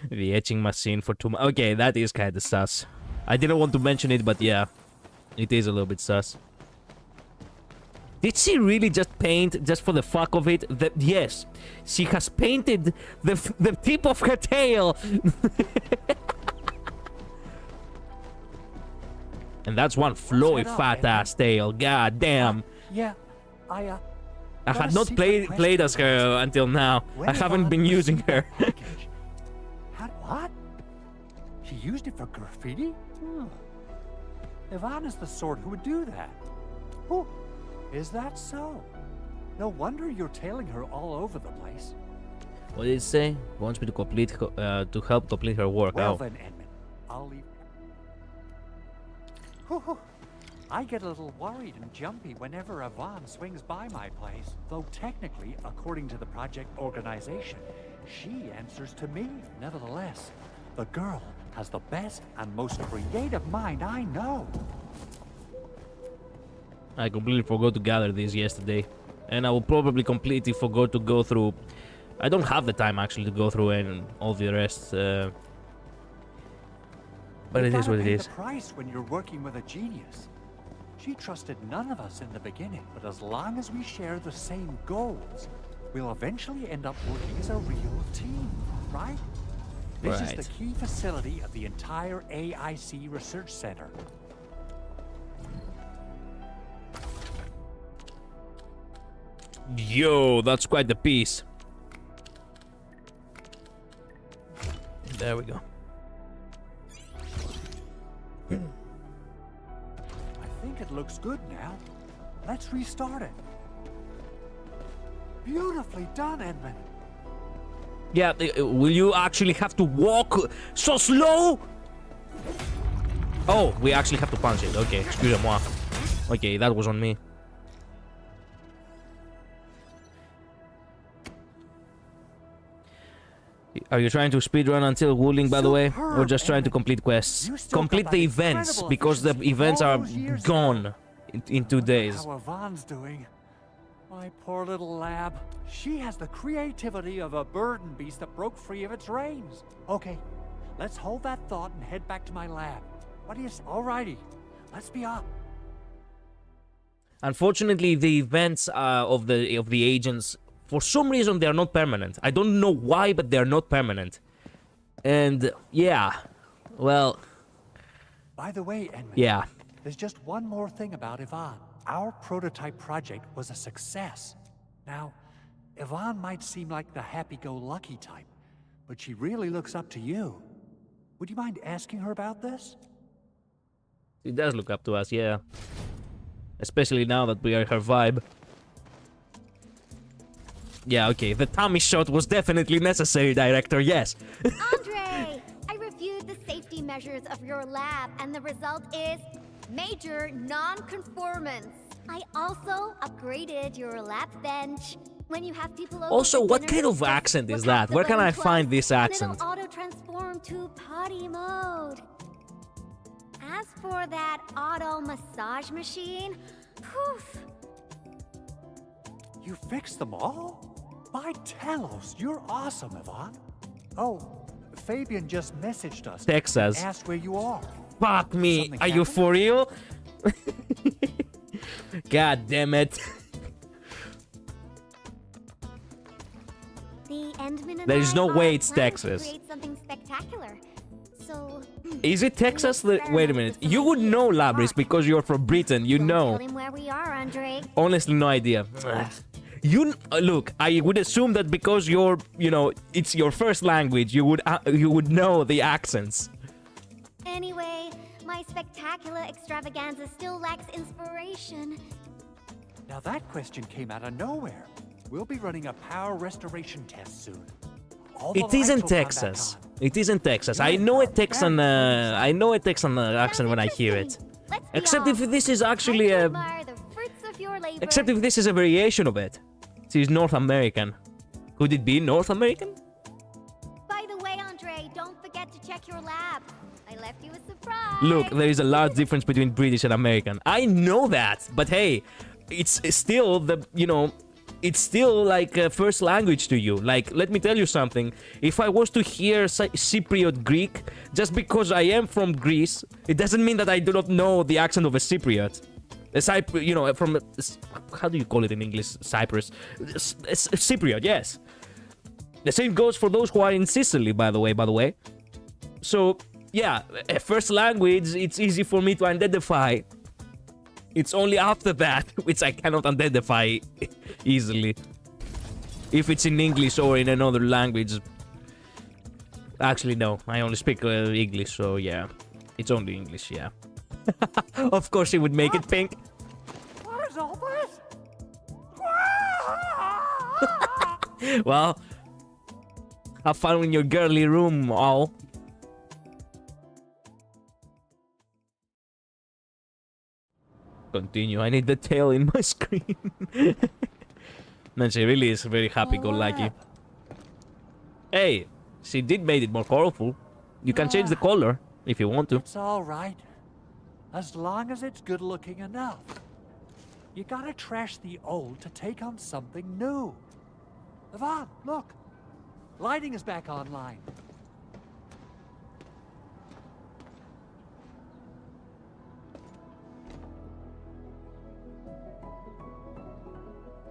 The etching machine for 2 months. Okay, that is kind of sus. I didn't want to mention it, but yeah, it is a little bit sus. Did she really just paint just for the fuck of it? Yes, she has painted the tip of her tail. And that's one flowy fat ass tail. God damn. Yeah, I had not played as her until now. I haven't been using her. What? She used it for graffiti? Yvonne is the sort who would do that. Oh, is that so? No wonder you're tailing her all over the place. What did it say? Wants me to complete to help complete her work. Well then, Edmund, I'll leave. I get a little worried and jumpy whenever Yvonne swings by my place. Though technically, according to the project organization, she answers to me. Nevertheless, the girl has the best and most creative mind I know. I completely forgot to gather this yesterday, and I will probably completely forgot to go through. I don't have the time actually to go through and all the rest. But it is what it is. The price when you're working with a genius. She trusted none of us in the beginning, but as long as we share the same goals, we'll eventually end up working as a real team, right? This is the key facility of the entire AIC Research Center. Yo, that's quite the piece. There we go. I think it looks good now. Let's restart it. Beautifully done, Edmund. Yeah, will you actually have to walk so slow? Oh, we actually have to punch it. Okay, excusez-moi. Okay, that was on me. Are you trying to speedrun until Wuling, by the way? Or just trying to complete quests? Complete the events, because the events are gone in 2 days. How Yvonne's doing. My poor little lab. She has the creativity of a burden beast that broke free of its reins. Okay, let's hold that thought and head back to my lab. What do you say? Alrighty, let's be up. Unfortunately, the events of the agents, for some reason, they are not permanent. I don't know why, but they are not permanent. And yeah, Well, By the way, Enman, yeah. there's just one more thing about Yvonne. Our prototype project was a success. Now, Yvonne might seem like the happy-go-lucky type, but she really looks up to you. Would you mind asking her about this? She does look up to us, yeah. Especially now that we are her vibe. Yeah, okay, the tummy shot was definitely necessary, director, yes. Andre, I reviewed the safety measures of your lab, and the result is major non-conformance. I also upgraded your lab bench. When you have people over Also, for what dinner, kind of just accent is look that? up the Where can button I twice, find this and accent? it'll auto-transform to potty mode. As for that auto massage machine, poof. You fixed them all? By Telos, you're awesome, Yvonne. Oh, Fabian just messaged us. Texas. And asked where you are. Fuck me, Something are you happened? for real? God damn it. The Endman and There is I no are way it's planning to Texas. create something spectacular. So, Is it Texas? Wait a minute. You would know, Labris, because you're from Britain. You know. tell him where we are, Andre. Honestly, no idea. Look, I would assume that because you're, it's your first language, you would know the accents. Anyway, my spectacular extravaganza still lacks inspiration. Now that question came out of nowhere. We'll be running a power restoration test soon. All the It lights isn't will come back Texas. on. It isn't Texas. I know a Texan. I know a Texan accent when I hear it. Except if this is actually a. Admire the fruits of your labor. Except if this is a variation of it. She's North American. Could it be North American? By the way, Andre, don't forget to check your lab. I left you a surprise. Look, there is a large difference between British and American. I know that, but hey, it's still it's still like a first language to you. Like, let me tell you something. If I was to hear Cypriot Greek, just because I am from Greece, it doesn't mean that I do not know the accent of a Cypriot. From how do you call it in English? Cyprus, Cypriot. Yes. The same goes for those who are in Sicily. By the way. So yeah, a first language. It's easy for me to identify. It's only after that which I cannot identify easily. If it's in English or in another language. Actually, no. I only speak English, so yeah. It's only English, yeah. Of course, he would make it pink. What is all this? Well, have fun in your girly room, all. Continue. I need the tail in my screen. Man, she really is very happy-go-lucky. Hey, she did made it more colorful. You can change the color if you want to. It's all right. As long as it's good looking enough. You gotta trash the old to take on something new. Yvonne, look. Lighting is back online.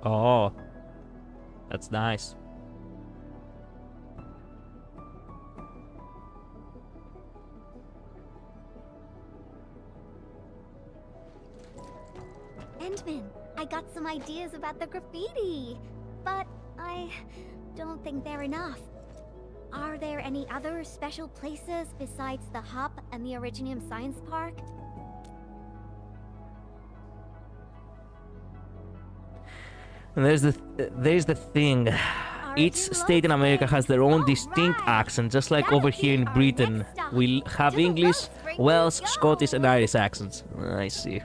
Oh, that's nice. Endman, I got some ideas about the graffiti, but I don't think they're enough. Are there any other special places besides the hub and the Originium Science Park? And there's the thing. Each state in America has their own distinct accent, just like over here in Britain. We have English, Welsh, Scottish, and Irish accents. I see.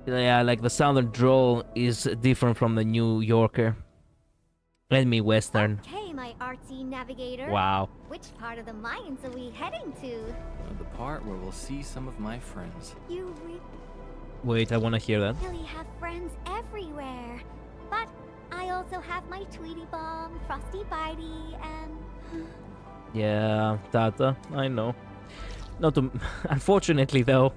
Yeah, like the southern drawl is different from the New Yorker. And me Western. Okay, my artsy navigator. Wow. Which part of the mines are we heading to? The part where we'll see some of my friends. You Wait, I want to hear that. really have friends everywhere. But I also have my Tweety Bomb, Frosty Bitey, and... Yeah, Tata, I know. Not to... Unfortunately, though,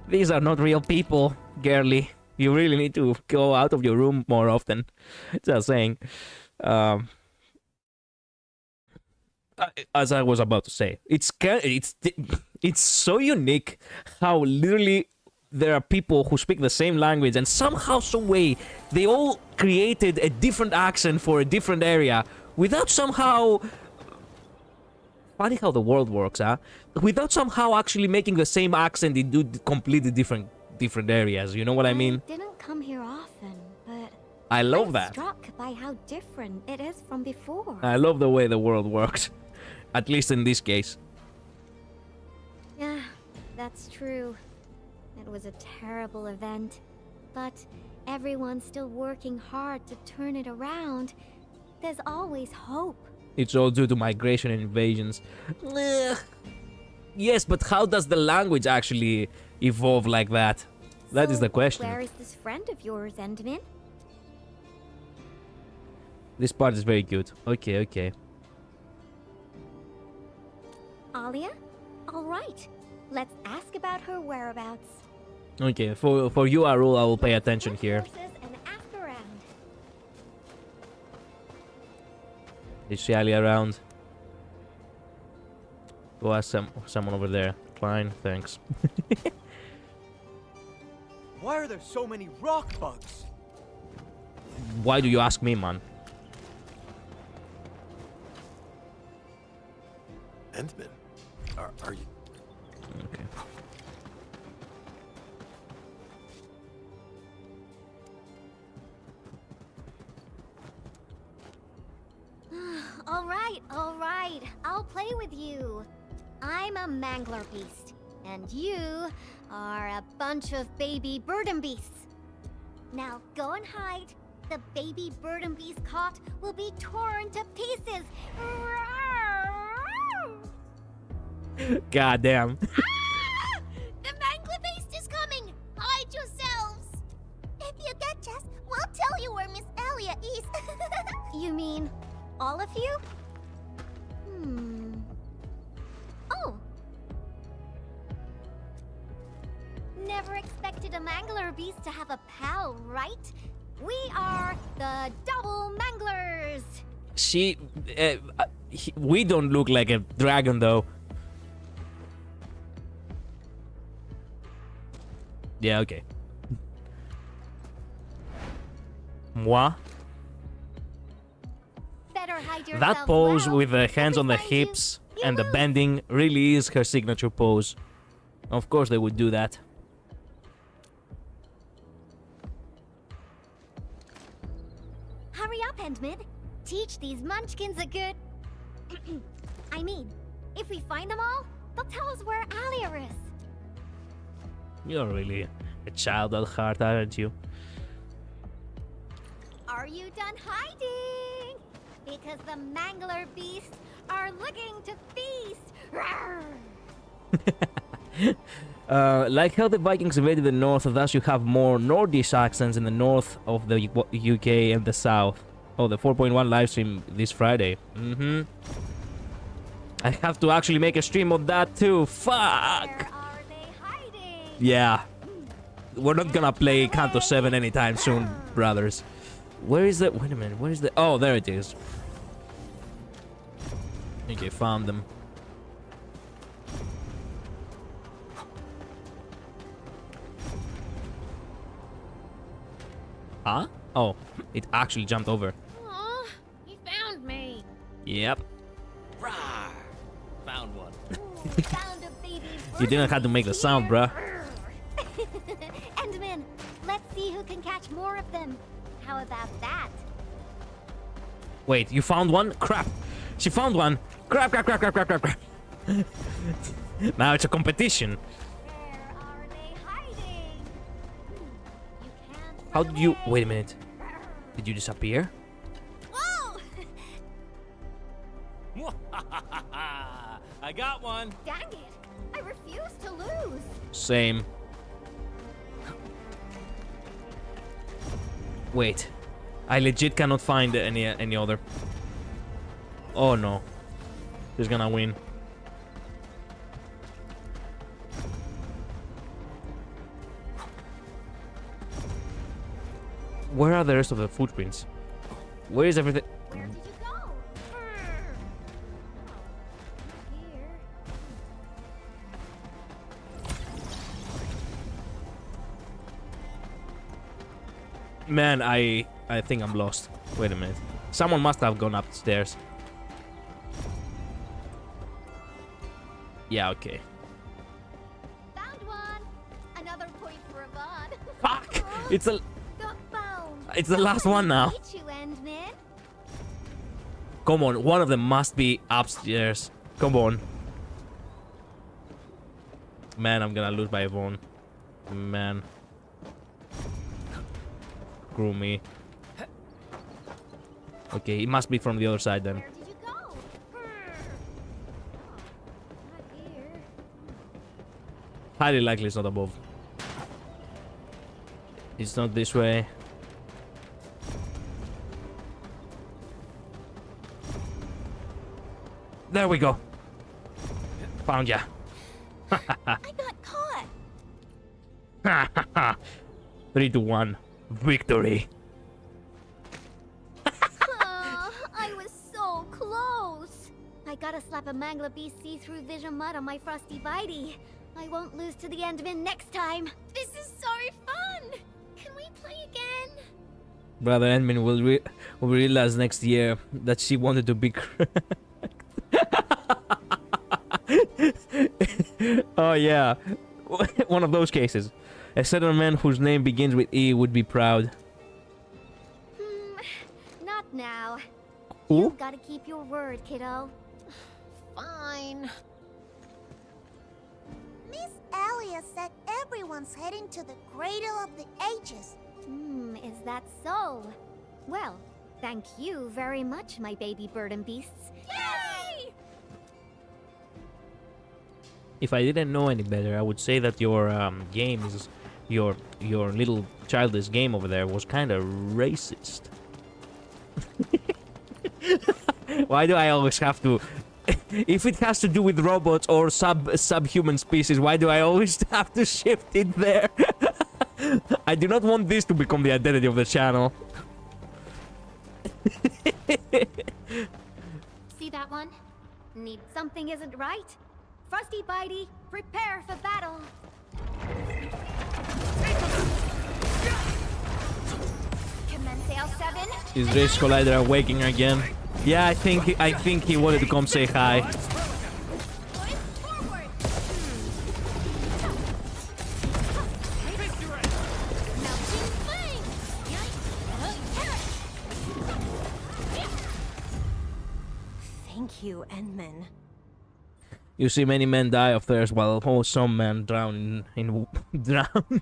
these are not real people, girly. You really need to go out of your room more often. Just saying. as I was about to say, it's so unique how literally there are people who speak the same language and somehow, some way, they all created a different accent for a different area without somehow. Funny how the world works, huh? Without somehow actually making the same accent in completely different areas. You know what I mean? I didn't come here often, but I love I'm that. struck by how different it is from before. I love the way the world works, at least in this case. Yeah, that's true. It was a terrible event, but everyone's still working hard to turn it around. There's always hope. It's all due to migration and invasions. Yes, but how does the language actually evolve like that? That is the question. Where is this friend of yours, Endman? This part is very good. Okay, okay. Alia? All right. Let's ask about her whereabouts. Okay, for you, Arul, I will pay attention here. And ask around. Is she Ali around? Go ask someone over there. Fine, thanks. Why are there so many rock bugs? Why do you ask me, man? Endman, are you? Okay. All right. I'll play with you. I'm a mangler beast, and you are a bunch of baby burden beasts. Now go and hide. The baby burden beast caught will be torn to pieces. God damn. The mangler beast is coming! Hide yourselves! If you catch us, we'll tell you where Miss Alia is. You mean all of you? Oh. Never expected a mangler beast to have a pal, right? We are the double manglers. We don't look like a dragon, though. Yeah, okay. Moi? That pose with the hands on the hips and the bending really is her signature pose. Of course they would do that. Hurry up, Endman. Teach these munchkins a good... I mean, if we find them all, they'll tell us where Alia is. You're really a child at heart, aren't you? Are you done hiding? Because the mangler beasts are looking to feast. Like how the Vikings invaded the north, thus you have more Nordish accents in the north of the UK and the south. Oh, the 4.1 livestream this Friday. I have to actually make a stream of that too. Fuck! Yeah. We're not gonna play Canto 7 anytime soon, brothers. Where is the... Wait a minute, where is the... Oh, there it is. Okay, found them. Huh? Oh, it actually jumped over. Aw, you found me. Yep. Rawr! Found one. You didn't have to make the sound, bruh. Endman, let's see who can catch more of them. How about that? Wait, you found one? Crap. She found one. Crap, crap, crap, crap, crap, crap, crap. Now it's a competition. How did you... Wait a minute. Did you disappear? Whoa! I got one. Dang it! I refuse to lose. Same. Wait. I legit cannot find any other. Oh no. She's gonna win. Where are the rest of the footprints? Where is everything? Where did you go? Man, I think I'm lost. Wait a minute. Someone must have gone upstairs. Yeah, okay. Found one. Another point for Yvonne. Fuck! It's a... Got found. It's the last one now. Meet you, Endman. Come on, one of them must be upstairs. Come on. Man, I'm gonna lose by Yvonne. Man. Screw me. Okay, it must be from the other side then. Where did you go? Not here. Highly likely it's not above. It's not this way. There we go. Found ya. I got caught. 3-1. Victory. I was so close. I gotta slap a Mangla BC through vision mud on my frosty bitey. I won't lose to the Endman next time. This is so fun. Can we play again? Brother Endman will realize next year that she wanted to be correct. Oh yeah. One of those cases. A certain man whose name begins with E would be proud. Not now. Who? You've gotta keep your word, kiddo. Fine. Miss Alia said everyone's heading to the Cradle of the Ages. Is that so? Well, thank you very much, my baby bird and beasts. Yay! If I didn't know any better, I would say that your game is your little childish game over there was kind of racist. Why do I always have to? If it has to do with robots or subhuman species, why do I always have to shift it there? I do not want this to become the identity of the channel. See that one? Need something isn't right? Frosty Bitey, prepare for battle. Commence L7. Is Race Collider awaking again? Yeah, I think he wanted to come say hi. Thank you, Endman. You see many men die of thirst, while some men drown in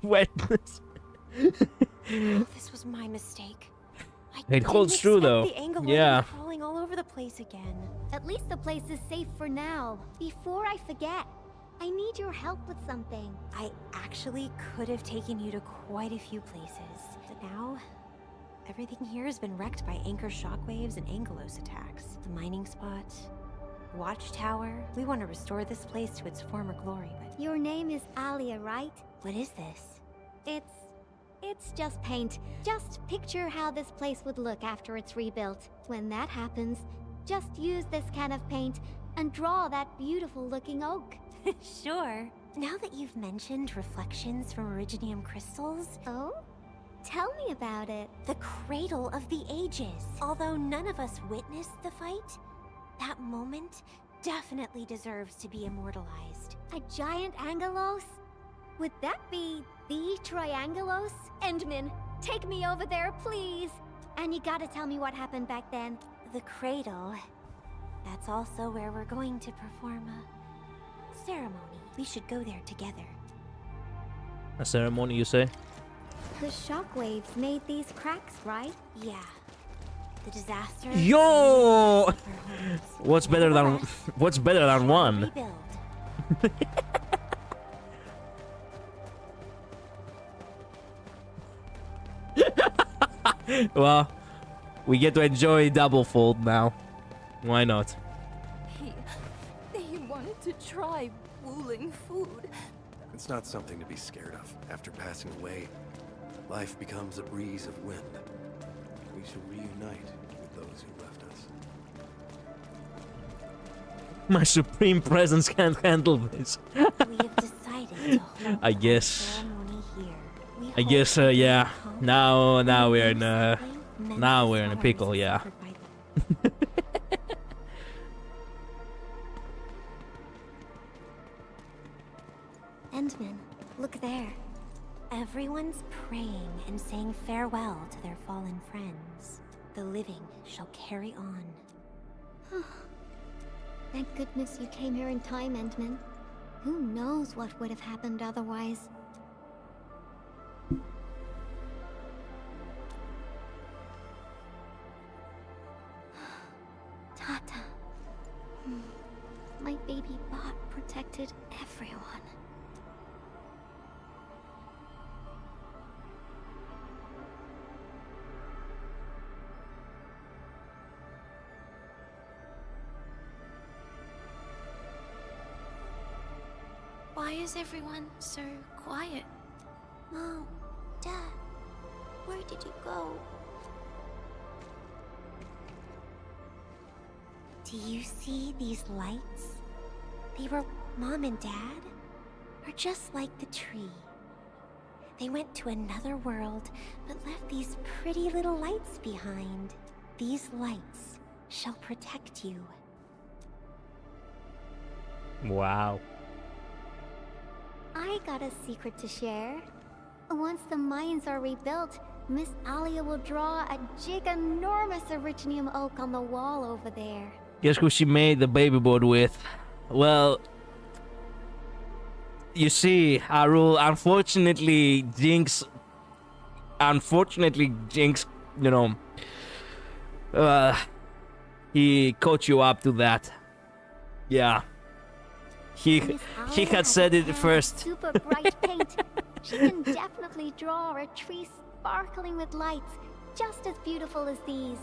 wetness. This was my mistake. It holds true though. Yeah. Crawling all over the place again. At least the place is safe for now. Before I forget, I need your help with something. I actually could have taken you to quite a few places. But now, everything here has been wrecked by anchor shockwaves and Angelos attacks. The mining spot, watchtower. We want to restore this place to its former glory, but... Your name is Alia, right? What is this? It's just paint. Just picture how this place would look after it's rebuilt. When that happens, just use this can of paint and draw that beautiful looking oak. Sure. Now that you've mentioned reflections from Originium crystals... Oh? Tell me about it. The Cradle of the Ages. Although none of us witnessed the fight, that moment definitely deserves to be immortalized. A giant Angelos? Would that be the Triangelos? Endman, take me over there, please. And you gotta tell me what happened back then. The Cradle. That's also where we're going to perform a ceremony. We should go there together. A ceremony, you say? The shockwaves made these cracks, right? Yeah. The disaster... Yo! What's better than one? Well, we get to enjoy Double Fold now. Why not? He wanted to try wooling food. It's not something to be scared of. After passing away, life becomes a breeze of wind. We shall reunite with those who left us. My supreme presence can't handle this. We have decided to hold I our guess. ceremony here. We I guess, yeah. Now we're in a pickle, yeah. Endman, look there. Everyone's praying and saying farewell to their fallen friends. The living shall carry on. Thank goodness you came here in time, Endman. Who knows what would have happened otherwise? Tata. My baby bot protected everyone. Why is everyone so quiet? Mom, Dad, where did you go? Do you see these lights? They were Mom and Dad, are just like the tree. They went to another world, but left these pretty little lights behind. These lights shall protect you. Wow. I got a secret to share. Once the mines are rebuilt, Miss Alia will draw a giganormous Originium oak on the wall over there. Guess who she made the baby board with? Well, you see, Arul, unfortunately, Jinx, you know, he caught you up to that. Yeah. He had said it first. Super bright paint. She can definitely draw a tree sparkling with lights, just as beautiful as these.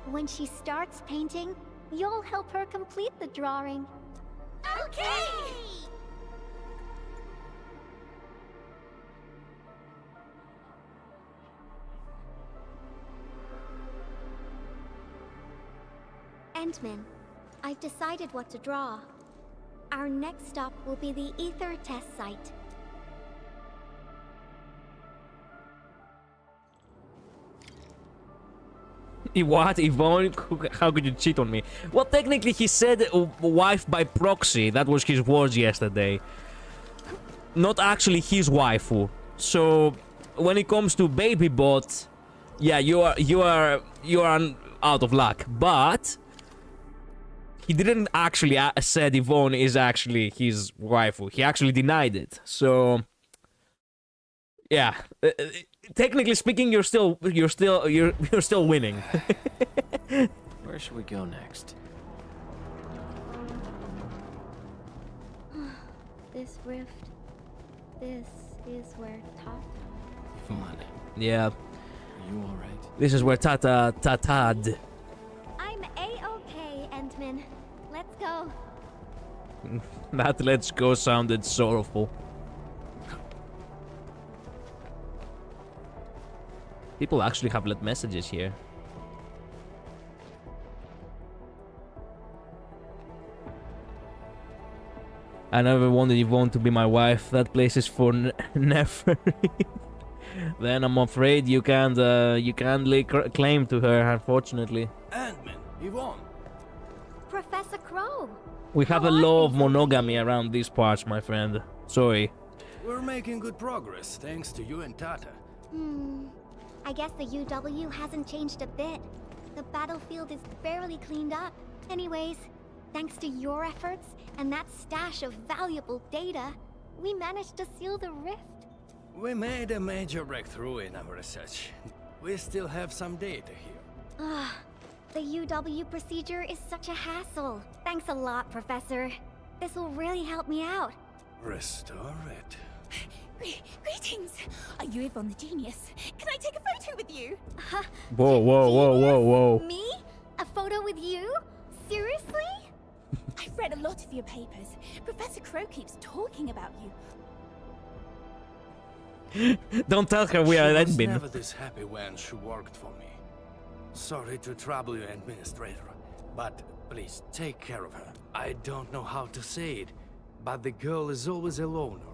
When she starts painting, you'll help her complete the drawing. Okay! Endman, I've decided what to draw. Our next stop will be the Ether test site. What? Yvonne? How could you cheat on me? Well, technically he said wife by proxy. That was his words yesterday. Not actually his waifu. So, when it comes to baby bot, yeah, you are out of luck. But he didn't actually said Yvonne is actually his waifu. He actually denied it. So, yeah, technically speaking, you're still winning. Where should we go next? This rift. This is where Tata. Yvonne. Yeah. Are you alright? This is where Tata'd. I'm A-okay, Endman. Let's go. That "let's go" sounded sorrowful. People actually have left messages here. I never wanted Yvonne to be my wife. That place is for never. Then I'm afraid you can't lay claim to her, unfortunately. Endman, Yvonne. Professor Crow. We have a law of monogamy around these parts, my friend. Sorry. We're making good progress, thanks to you and Tata. I guess the UW hasn't changed a bit. The battlefield is barely cleaned up. Anyways, thanks to your efforts and that stash of valuable data, we managed to seal the rift. We made a major breakthrough in our research. We still have some data here. The UW procedure is such a hassle. Thanks a lot, Professor. This will really help me out. Restore it. Greetings! Are you Yvonne the Genius? Can I take a photo with you? Whoa. Me? A photo with you? Seriously? I've read a lot of your papers. Professor Crow keeps talking about you. Don't tell her we are She was Endman. never this happy when she worked for me. Sorry to trouble you, Administrator, but please take care of her. I don't know how to say it, but the girl is always a loner.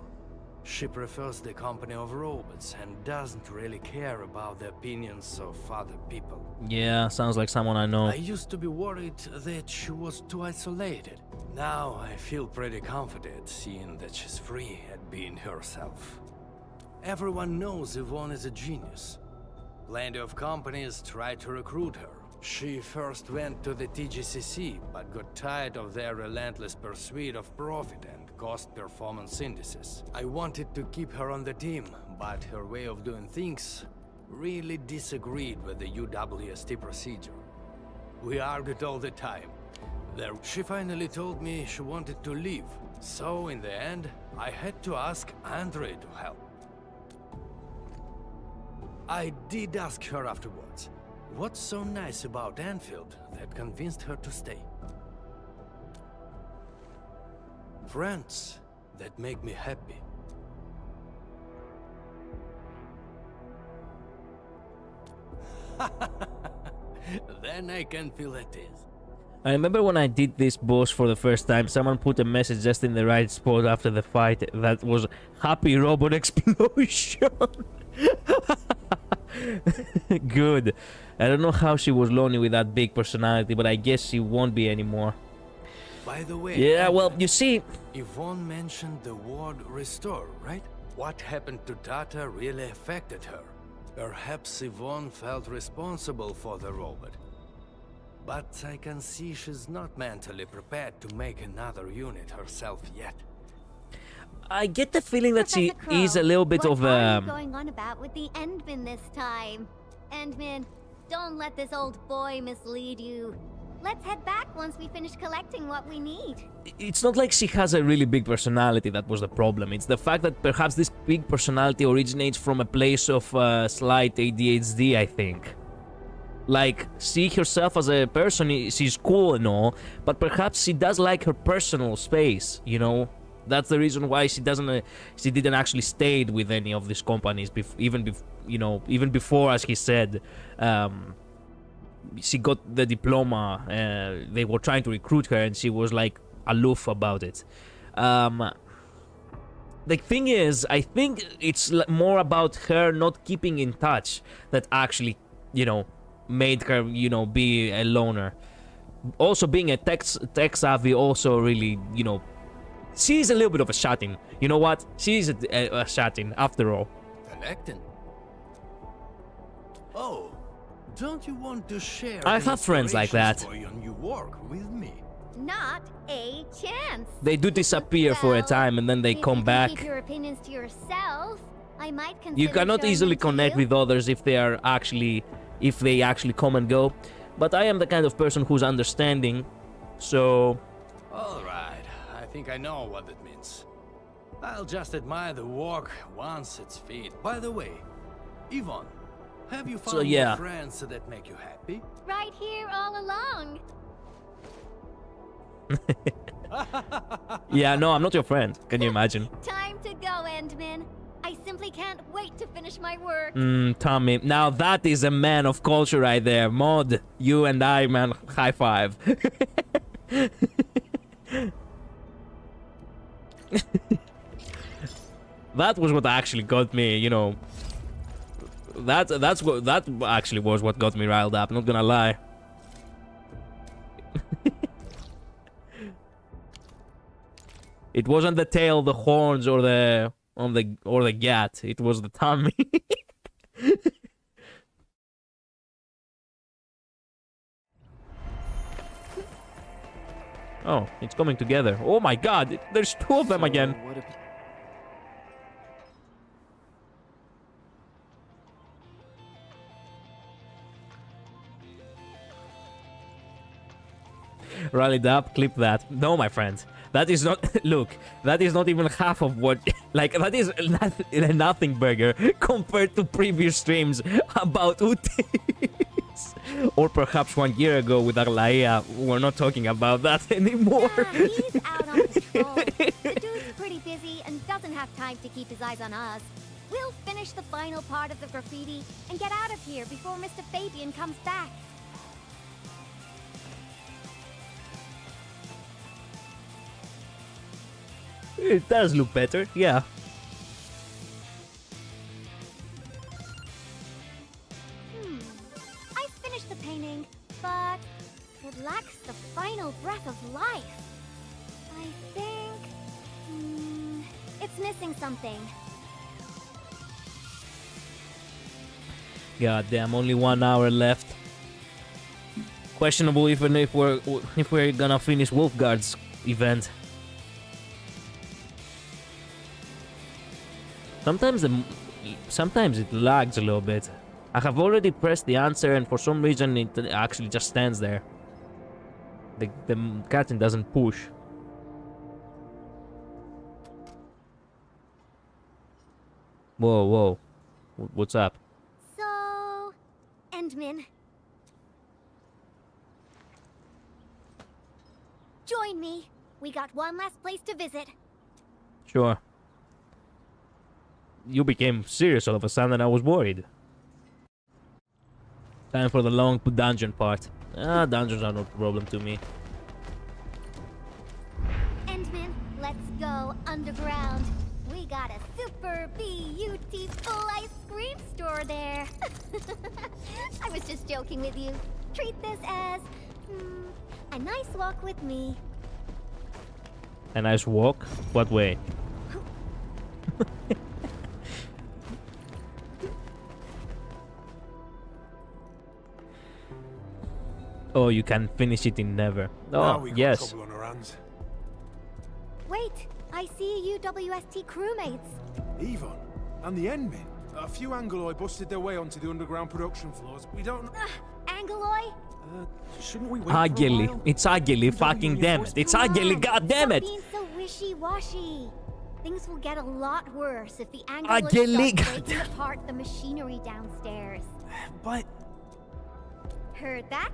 She prefers the company of robots and doesn't really care about the opinions of other people. Yeah, sounds like someone I know. I used to be worried that she was too isolated. Now I feel pretty confident seeing that she's free at being herself. Everyone knows Yvonne is a genius. Plenty of companies try to recruit her. She first went to the TGCC, but got tired of their relentless pursuit of profit and cost performance indices. I wanted to keep her on the team, but her way of doing things really disagreed with the UWST procedure. We argued all the time. She finally told me she wanted to leave, so in the end, I had to ask Andre to help. I did ask her afterwards, what's so nice about Endfield that convinced her to stay? Friends that make me happy. Then I can feel at ease. I remember when I did this boss for the first time, someone put a message just in the right spot after the fight that was happy robot explosion. Good. I don't know how she was lonely with that big personality, but I guess she won't be anymore. By the way, yeah, well, you see, Yvonne mentioned the word restore, right? What happened to Tata really affected her. Perhaps Yvonne felt responsible for the robot. But I can see she's not mentally prepared to make another unit herself yet. I get the feeling that she Professor Crow, is a little bit of What are you going on about with the Endman this time? Endman, don't let this old boy mislead you. Let's head back once we finish collecting what we need. It's not like she has a really big personality that was the problem. It's the fact that perhaps this big personality originates from a place of slight ADHD, I think. Like, she herself as a person, she's cool and all, but perhaps she does like her personal space, you know? That's the reason why she didn't actually stay with any of these companies, even before, as he said, she got the diploma, they were trying to recruit her, and she was, like, aloof about it. The thing is, I think it's more about her not keeping in touch that actually, made her, be a loner. Also, being a tech savvy also really, she's a little bit of a shut-in. You know what? She's a shut-in, after all. Connecting? Oh, don't you want to share I have friends like that. for your new work with me? Not a chance. They do disappear for a time and then they come back. Keep your opinions to yourself. I might consider You cannot showing easily them to connect you. with others if they actually come and go. But I am the kind of person who's understanding, so... Alright, I think I know what it means. I'll just admire the work once it's feet. By the way, Yvonne, have you found yeah. friends that make you happy? Right here all along. Yeah, no, I'm not your friend. Can you imagine? Time to go, Endman. I simply can't wait to finish my work. Tommy. Now that is a man of culture right there. Mod, you and I, man, high five. That was what actually got me, that actually was what got me riled up, not gonna lie. It wasn't the tail, the horns, or the gat. It was the tummy. Oh, it's coming together. Oh my god, there's two of them again. Rallied up, clip that. No, my friend. That is not... Look, that is not even half of what... Like, that is nothing burger compared to previous streams about Utis. Or perhaps 1 year ago with Arlaia. We're not talking about that anymore. Yeah, he's out on patrol. The dude's pretty busy and doesn't have time to keep his eyes on us. We'll finish the final part of the graffiti and get out of here before Mr. Fabian comes back. It does look better, yeah. It's missing something. God damn, only 1 hour left. Questionable even if we're gonna finish Wolfguard's event. Sometimes it lags a little bit. I have already pressed the answer and for some reason it actually just stands there. The curtain doesn't push. Whoa, whoa. What's up? So, Endmin. Join me. We got one last place to visit. Sure. You became serious all of a sudden, I was worried. Time for the long dungeon part. Dungeons are not a problem to me. Endmin, let's go underground. We got a super beautiful ice cream store there. I was just joking with you. Treat this as a nice walk with me. A nice walk? What way? Oh, you can finish it in never. Oh, yes. Wait, I see UWST crewmates. Yvonne, and the Endmin. A few Angoloi busted their way onto the underground production floors. We don't... Angoloi? Shouldn't we wait Agili. It's Agili, fucking damn it. It's Agili, god damn it. Stop being so wishy-washy. Things will get a lot worse if the Agili, Angoloi start breaking apart the machinery downstairs. But... Heard that?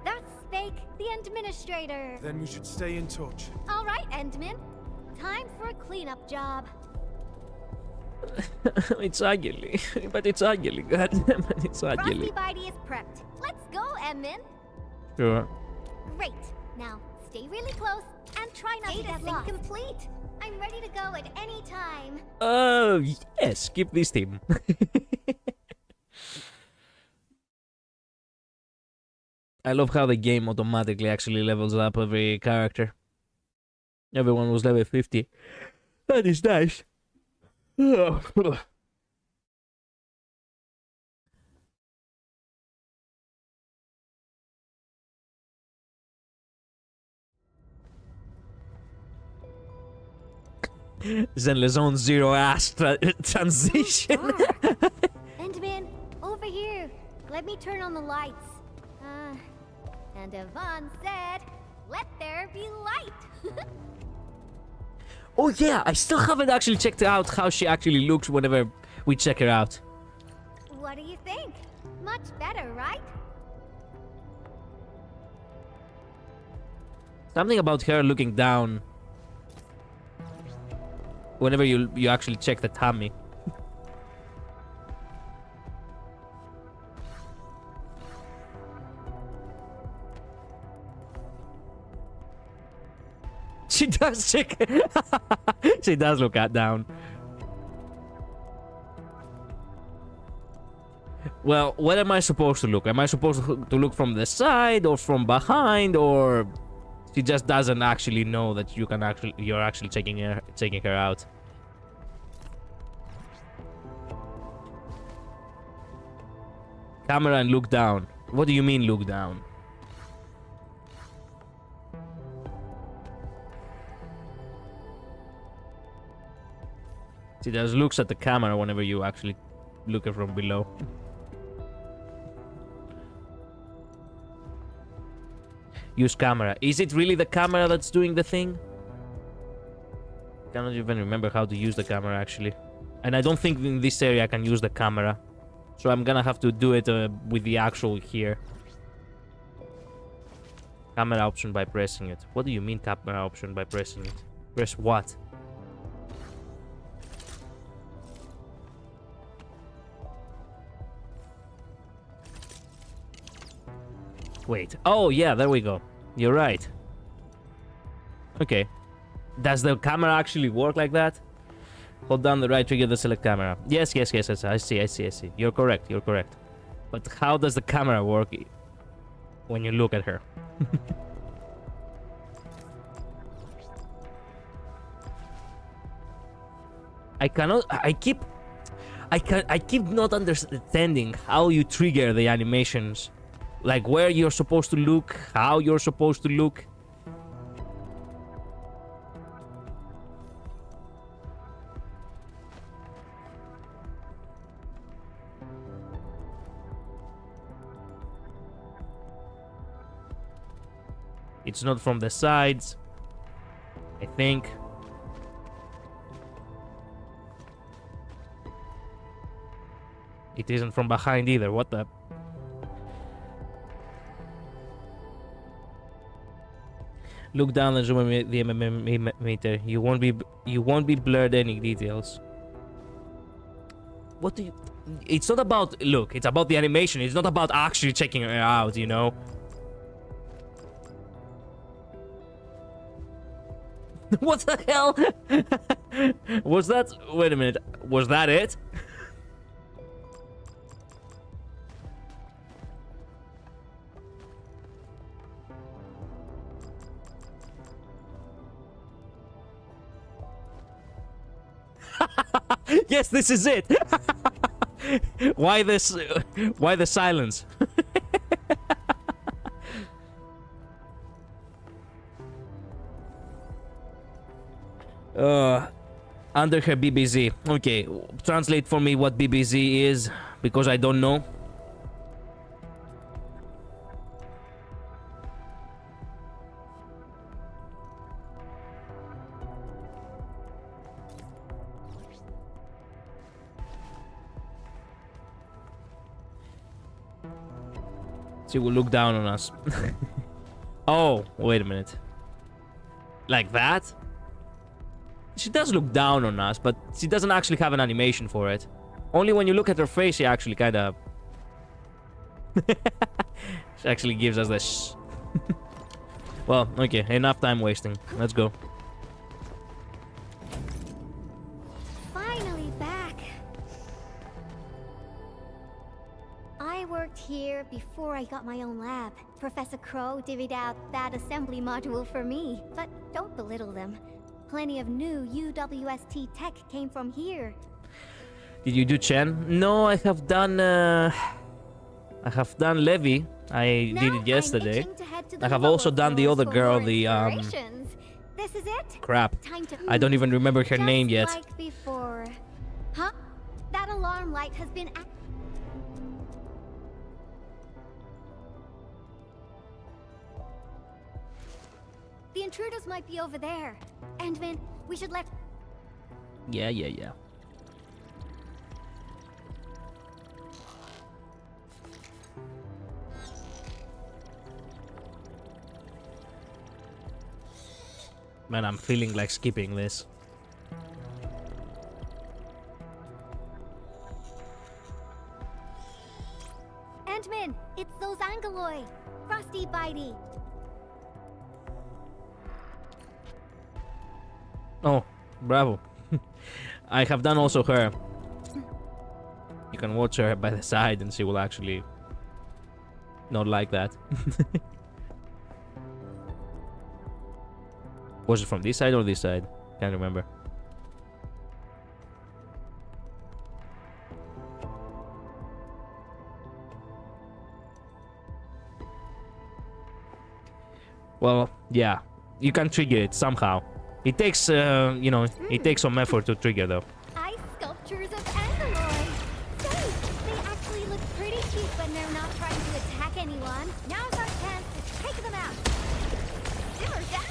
That's Spake, the administrator. Then we should stay in touch. All right, Endmin. Time for a cleanup job. It's Agili. But it's Agili, god damn it. It's Frosty Agili. Bitey is prepped. Let's go, Endmin. Sure. Great. Now, stay really close and try not to get lost. Complete. I'm ready to go at any time. Oh, yes. Keep this team. I love how the game automatically actually levels up every character. Everyone was level 50. That is nice. Zenless Zone Zero ass transition. Endmin, over here. Let me turn on the lights. And Yvonne said, let there be light. Oh yeah, I still haven't actually checked out how she actually looks whenever we check her out. What do you think? Much better, right? Something about her looking down whenever you actually check the tummy. She does check. She does look down. Well, what am I supposed to look? Am I supposed to look from the side or from behind, or she just doesn't actually know that you're actually taking her out? Camera and look down. What do you mean look down? She just looks at the camera whenever you actually look at from below. Use camera. Is it really the camera that's doing the thing? I cannot even remember how to use the camera actually. And I don't think in this area I can use the camera. So I'm gonna have to do it with the actual here. Camera option by pressing it. What do you mean camera option by pressing it? Press what? Wait. Oh, yeah, there we go. You're right. Okay. Does the camera actually work like that? Hold down the right trigger to select camera. Yes. I see. You're correct. But how does the camera work when you look at her? I keep not understanding how you trigger the animations. Like where you're supposed to look, how you're supposed to look. It's not from the sides, I think. It isn't from behind either. What the? Look down and zoom in the meter. You won't be blurred any details. What do you? It's not about look. It's about the animation. It's not about actually checking it out. You know. What the hell? Was that? Wait a minute. Was that it? Yes, this is it. Why this? Why the silence? Under her BBZ. Okay, translate for me what BBZ is, because I don't know. She will look down on us. Oh, wait a minute. Like that? She does look down on us, but she doesn't actually have an animation for it. Only when you look at her face, she actually kind of... She actually gives us this. Well, okay, enough time wasting. Let's go. Finally back. I worked here before I got my own lab. Professor Crow divvied out that assembly module for me, but don't belittle them. Plenty of new UWST tech came from here. Did you do Chen? No, I have done Levi. I did it yesterday. I have also done the other girl, the This is it. crap. I don't even remember her name yet. Like before. Huh? That alarm light has been The intruders might be over there. Endman, we should let... Yeah. Man, I'm feeling like skipping this. Endman, it's those Angeloi. Frosty Bitey. Oh, bravo. I have done also her. You can watch her by the side and she will actually not like that. Was it from this side or this side? Can't remember. Well, yeah. You can trigger it somehow. It takes, you know, it takes some effort to trigger though. Ice sculptures of Angeloi. Say, they actually look pretty cheap when they're not trying to attack anyone. Now's our chance to take them out. Simmer down.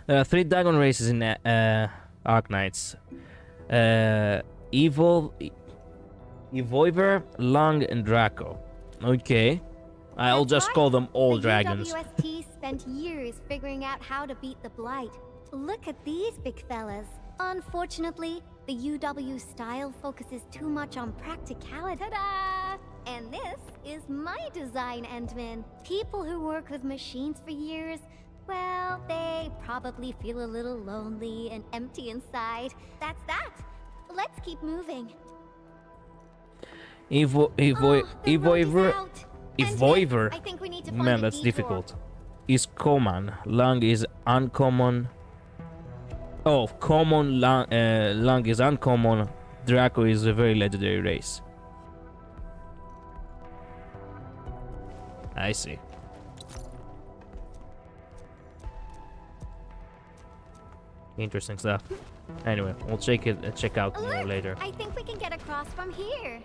There are 3 dragon races in Arknights. Vtuber, Lung, and Draco. Okay. I'll just call them all dragons. UWST spent years figuring out how to beat the Blight. Look at these big fellas. Unfortunately, the UW style focuses too much on practicality. Ta-da! And this is my design, Endman. People who work with machines for years, well, they probably feel a little lonely and empty inside. That's that. let's keep moving. Evoiver. I think we need to find Man, a that's detour. difficult. Is common. Lung is uncommon. Oh, common. Lung is uncommon. Draco is a very legendary race. I see. Interesting stuff. Anyway, we'll check out more later. I think we can get across from here.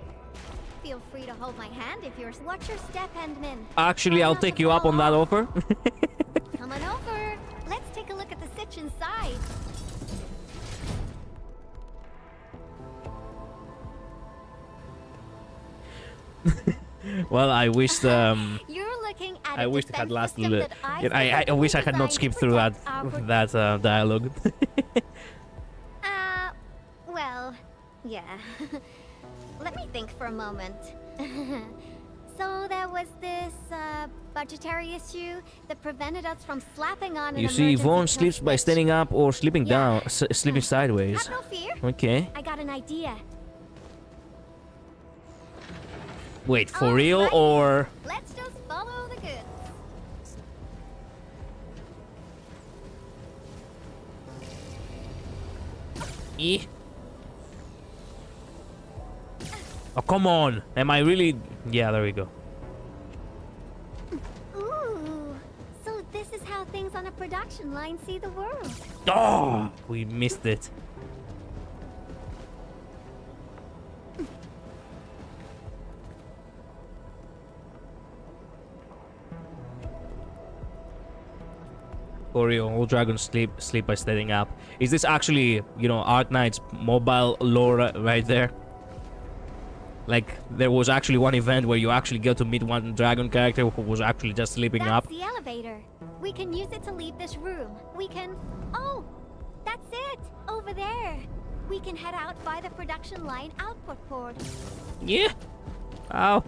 Feel free to hold my hand if you're. Watch your step, Endman. Actually, I'll take you up on that offer. Come on over. Let's take a look at the sitch inside. Well, I wish You're looking at I a wish it had defense lasted. system that I wish I had not skipped through that dialogue. Well, yeah. Let me think for a moment. So there was this budgetary issue that prevented us from slapping on an You see, Yvonne emergency sleeps by standing up or sleeping down, sleeping sideways. Have no fear. Okay. I got an idea. Wait, for real or? Let's just follow the goods. Oh, come on. Am I really? Yeah, there we go. Ooh, so this is how things on a production line see the world. Oh, we missed it. Oreo, all dragons sleep by standing up. Is this actually, you know, Arknights mobile lore right there? Like, there was actually one event where you actually get to meet one dragon character who was actually just sleeping up. That's the elevator. We can use it to leave this room. We can... Oh, that's it. Over there. We can head out by the production line output port. Yeah. Ow.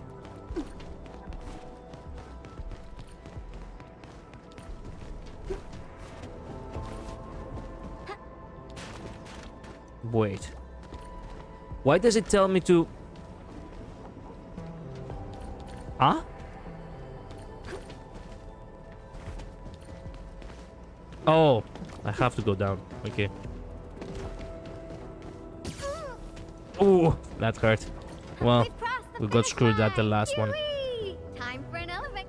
Wait. Why does it tell me to... Huh? Oh, I have to go down. Okay. Ooh, that hurt. Well, we got screwed at the last one. Time for an elevator.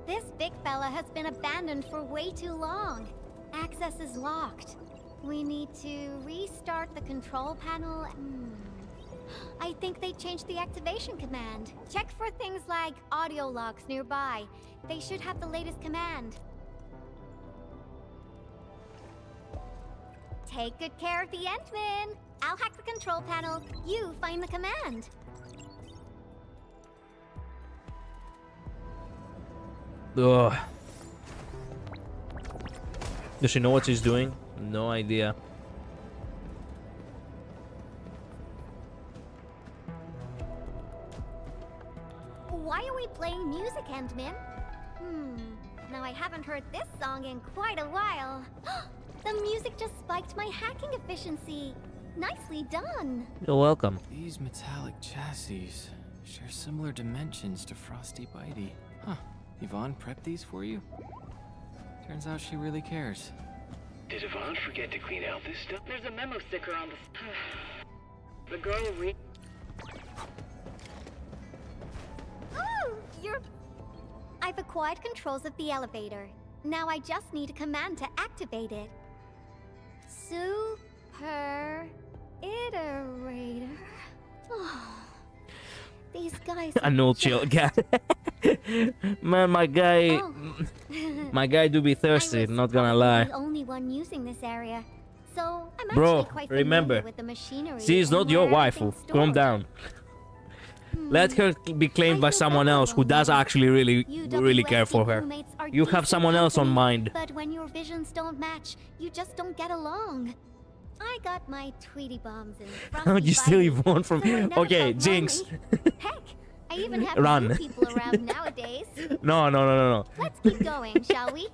This big fella has been abandoned for way too long. Access is locked. We need to restart the control panel. I think they changed the activation command. Check for things like audio logs nearby. They should have the latest command. Take good care of the Endman. I'll hack the control panel. You find the command. Ugh. Does she know what she's doing? No idea. Why are we playing music, Endman? Now I haven't heard this song in quite a while. The music just spiked my hacking efficiency. Nicely done. You're welcome. These metallic chassis share similar dimensions to Frosty Bitey. Huh. Yvonne prepped these for you? Turns out she really cares. Did Yvonne forget to clean out this stuff? There's a memo sticker on the... The girl read... Oh, you're... I've acquired controls of the elevator. Now I just need a command to activate it. Super... Iterator. Oh, these guys... An old chill guy. Man, my guy... My guy do be thirsty, not gonna lie. I'm the only one using this area, so I'm Bro, actually quite remember, familiar with the machinery. she is and not your where waifu. everything's Calm stored. down. Let her be claimed by someone else who does actually really care for her. crewmates are You have decent someone else on company, mind. But when your visions don't match, you just don't get along. I got my Tweety bombs and Frosty You still Bitey, Yvonne from... so I never Okay, felt Jinx. lonely. Heck, I even have Run. new people around nowadays. No. Let's keep going, shall we?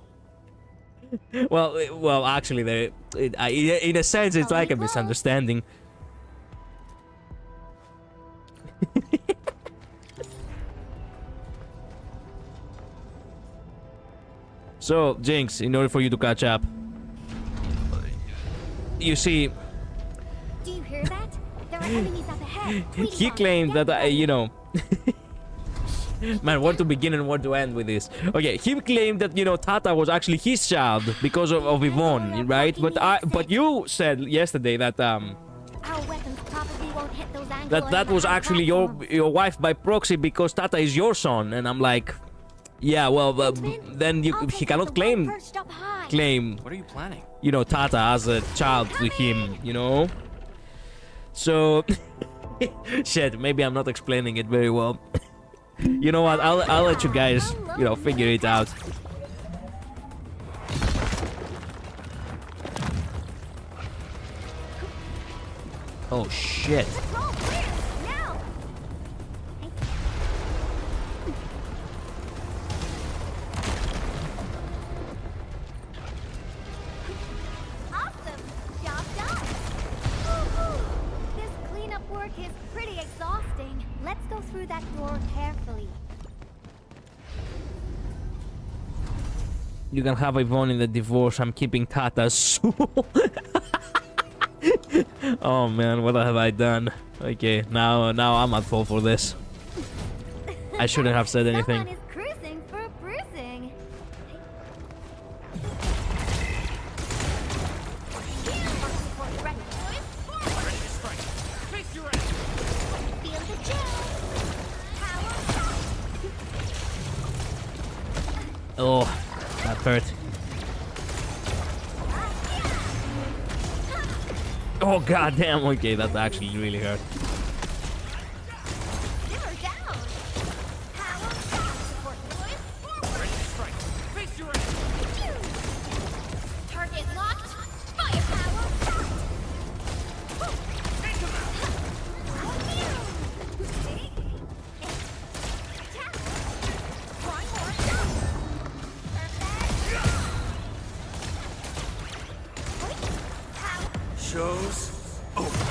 Well, actually, in a sense, it's like a misunderstanding. So, Jinx, in order for you to catch up, you see, Do you hear that? There are enemies up ahead. he claimed that you know, man, where to begin and where to end with this? Okay, he claimed that, you know, Tata was actually his child because of Yvonne, right? But you said yesterday that Our weapons probably won't hit those that was actually your wife by proxy because Tata is your son, and I'm like, yeah, well, then he cannot claim. What are you planning? You know, Tata as a child to him, you know? So, shit, maybe I'm not explaining it very well. You know what, I'll let you guys, you know, figure it out. Oh, shit. Let's go through that door carefully. You can have Yvonne in the divorce. I'm keeping Tata's soul. Oh man, what have I done? Okay, now I'm at fault for this. I shouldn't have said anything. Someone is cruising for bruising. Oh, that hurt. Oh goddamn! Okay, that actually really hurt. Target locked. Firepower. Show's over.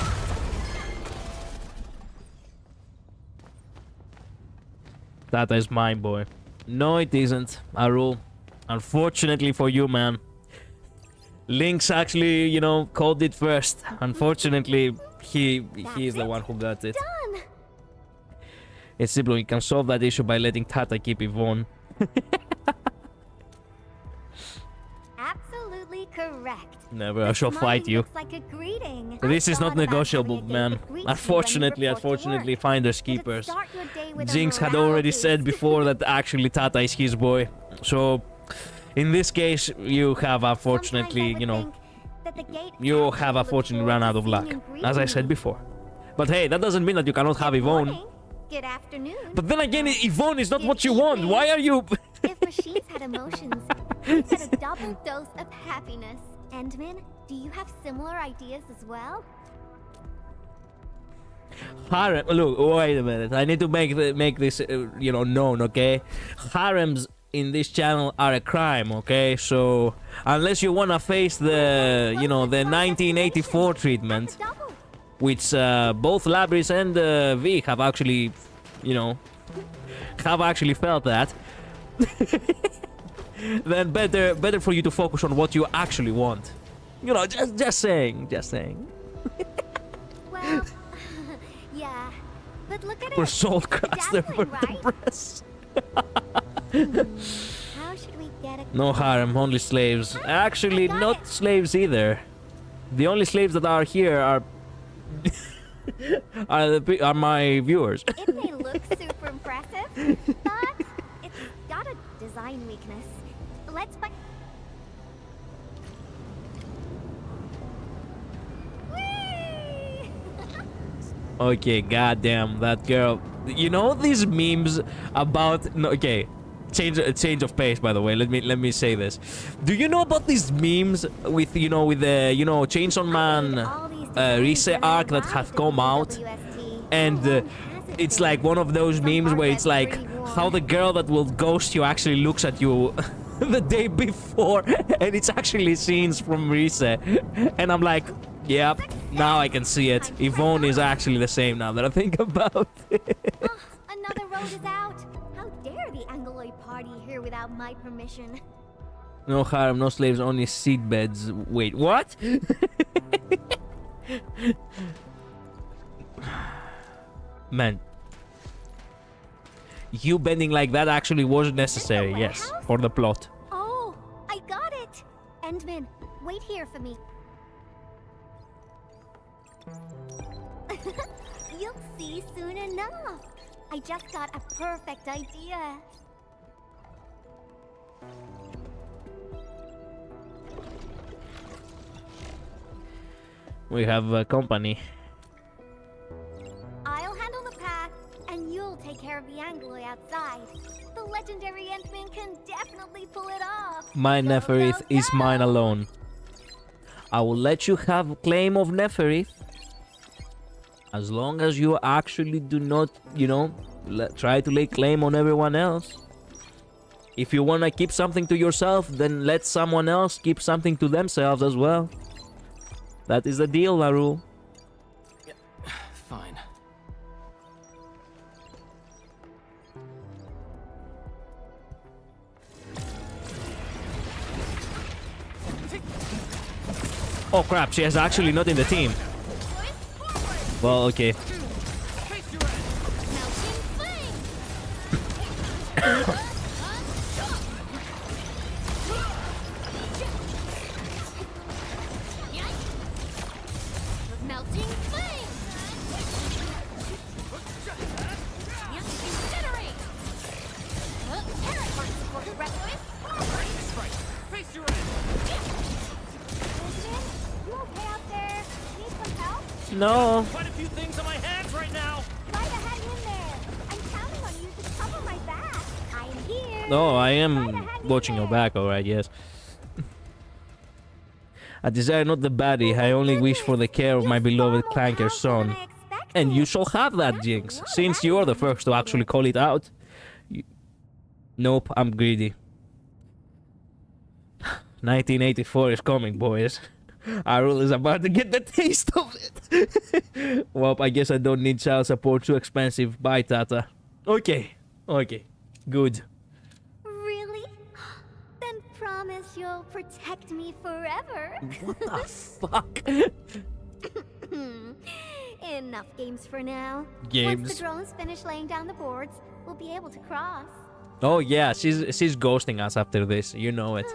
That is mine, boy. No, it isn't, Arul. Unfortunately for you, man. Lynx actually, you know, called it first. Unfortunately, he is the one who got it. Done. It's simple. You can solve that issue by letting Tata keep Yvonne. Absolutely correct. Never, I shall fight you. Like a greeting. This is not negotiable, man. Unfortunately, finders keepers. Jinx had already said before that actually Tata is his boy. So, in this case, you have unfortunately, you know, you have unfortunately run out of luck, as I said before. But hey, that doesn't mean that you cannot have Yvonne. Good afternoon. But then again, Yvonne is not what you want. Why are you... If machines had emotions, we'd get a double dose of happiness. Endman, do you have similar ideas as well? Harem, look, wait a minute. I need to make this, you know, known, okay? Harems in this channel are a crime, okay? So, unless you wanna face the, you know, the 1984 treatment, which both Labris and V have actually, you know, have actually felt that, then better for you to focus on what you actually want. You know, just saying. Well, yeah, but look at For it. soul cruster for the breasts. How should we get a... No harem, only slaves. Actually, not slaves either. The only slaves that are here are are my viewers. It may look super impressive, but it's got a design weakness. Let's buy... Okay, goddamn, that girl. You know these memes about... No, okay, change of pace, by the way. Let me say this. Do you know about these memes with, you know, with the, you know, Chainsaw Man Rise arc that have come out? And it's like one of those memes where it's like how the girl that will ghost you actually looks at you the day before, and it's actually scenes from Rise. And I'm like, yep, now I can see it. Yvonne is actually the same now that I think about it. Another road is out. How dare the Angloid party here without my permission? No harem, no slaves, only seed beds. Wait, what? Man. You bending like that actually was necessary, yes, for the plot. Oh, I got it! Endman, wait here for me. You'll see soon enough. I just got a perfect idea. We have company. I'll handle the path, and you'll take care of the Angloy outside. The legendary Endman can definitely pull it off. My Neferith is mine alone. I will let you have claim of Neferith. As long as you actually do not, you know, try to lay claim on everyone else. If you want to keep something to yourself, then let someone else keep something to themselves as well. That is the deal, Larul. Yeah, fine. Oh crap, she is actually not in the team. Well, okay. Melting flame! Incinerate! Parrot support rescue! Face your end! You okay out there? Need some help? No. Quite a few things on my hands right now. Try to hang in there. I'm counting on you to cover my back. I'm here. No, I am watching your back, alright, yes. I desire not the baddie, I only wish for the care of my beloved Clanker son. And you shall have that, Jinx, since you are the first to actually call it out. Nope, I'm greedy. 1984 is coming, boys. Arul is about to get the taste of it. Well, I guess I don't need child support, too expensive. Bye, Tata. Okay, okay, good. Really? Then promise you'll protect me forever. What the fuck? Enough games for now. Games. Once the drones finish laying down the boards, we'll be able to cross. Oh yeah, she's ghosting us after this. You know it.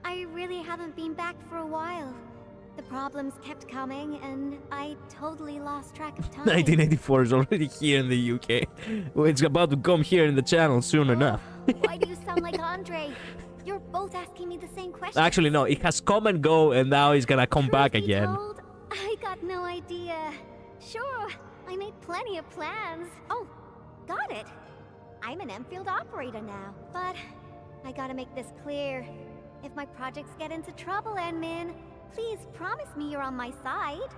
I really haven't been back for a while. The problems kept coming, and I totally lost track of time. 1984 is already here in the UK. Well, it's about to come here in the channel soon enough. Why do you sound like Andre? You're both asking me the same question. Actually, no, it has come and go, and now he's gonna come back again. Told, I got no idea. Sure, I made plenty of plans. Oh, got it. I'm an Endfield operator now, but I gotta make this clear. If my projects get into trouble, Endman, please promise me you're on my side.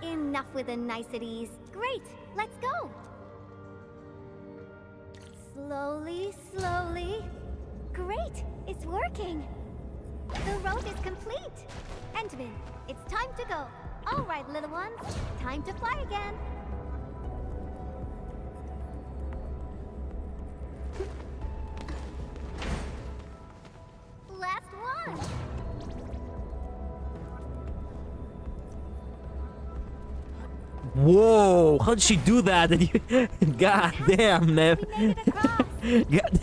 Enough with the niceties. Great, let's go. Slowly, slowly. Great, it's working. The road is complete. Endman, it's time to go. All right, little ones, time to fly again. Last one. Whoa, how did she do that? God damn, Lev. God.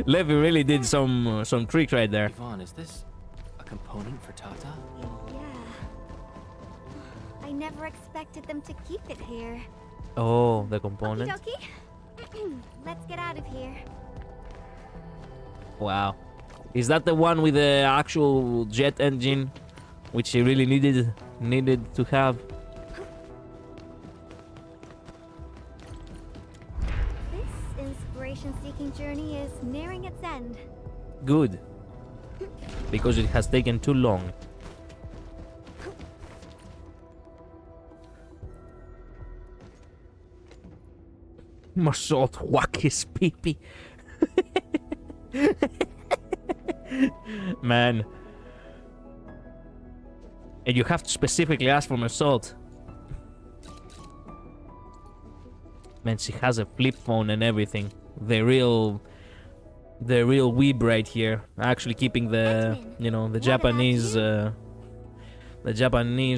Levi really did some trick right there. Yvonne, is this a component for Tata? Yeah. I never expected them to keep it here. Oh, the component. Okie-dokie. Let's get out of here. Wow. Is that the one with the actual jet engine, which he really needed to have? This inspiration-seeking journey is nearing its end. Good. Because it has taken too long. Massault whack his pee-pee. Man. And you have to specifically ask for Massault. Man, she has a flip phone and everything. The real the real weeb right here, actually keeping the, you know, the Japanese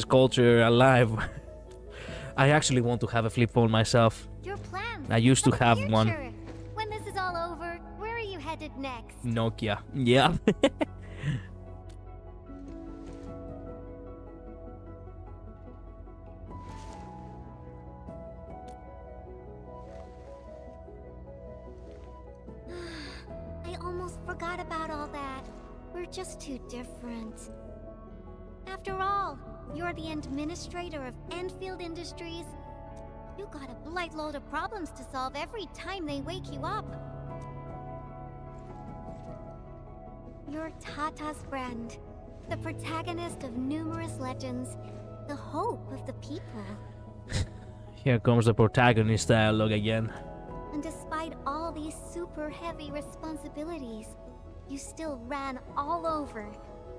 culture alive. I actually want to have a flip phone myself. Your plans. I used to have future. one. When this is all over, where are you headed next? Nokia. Yeah. I almost forgot about all that. We're just too different. After all, you're the administrator of Endfield Industries. You got a blight load of problems to solve every time they wake you up. You're Tata's friend, the protagonist of numerous legends, the hope of the people. Here comes the protagonist dialogue again. And despite all these super heavy responsibilities, you still ran all over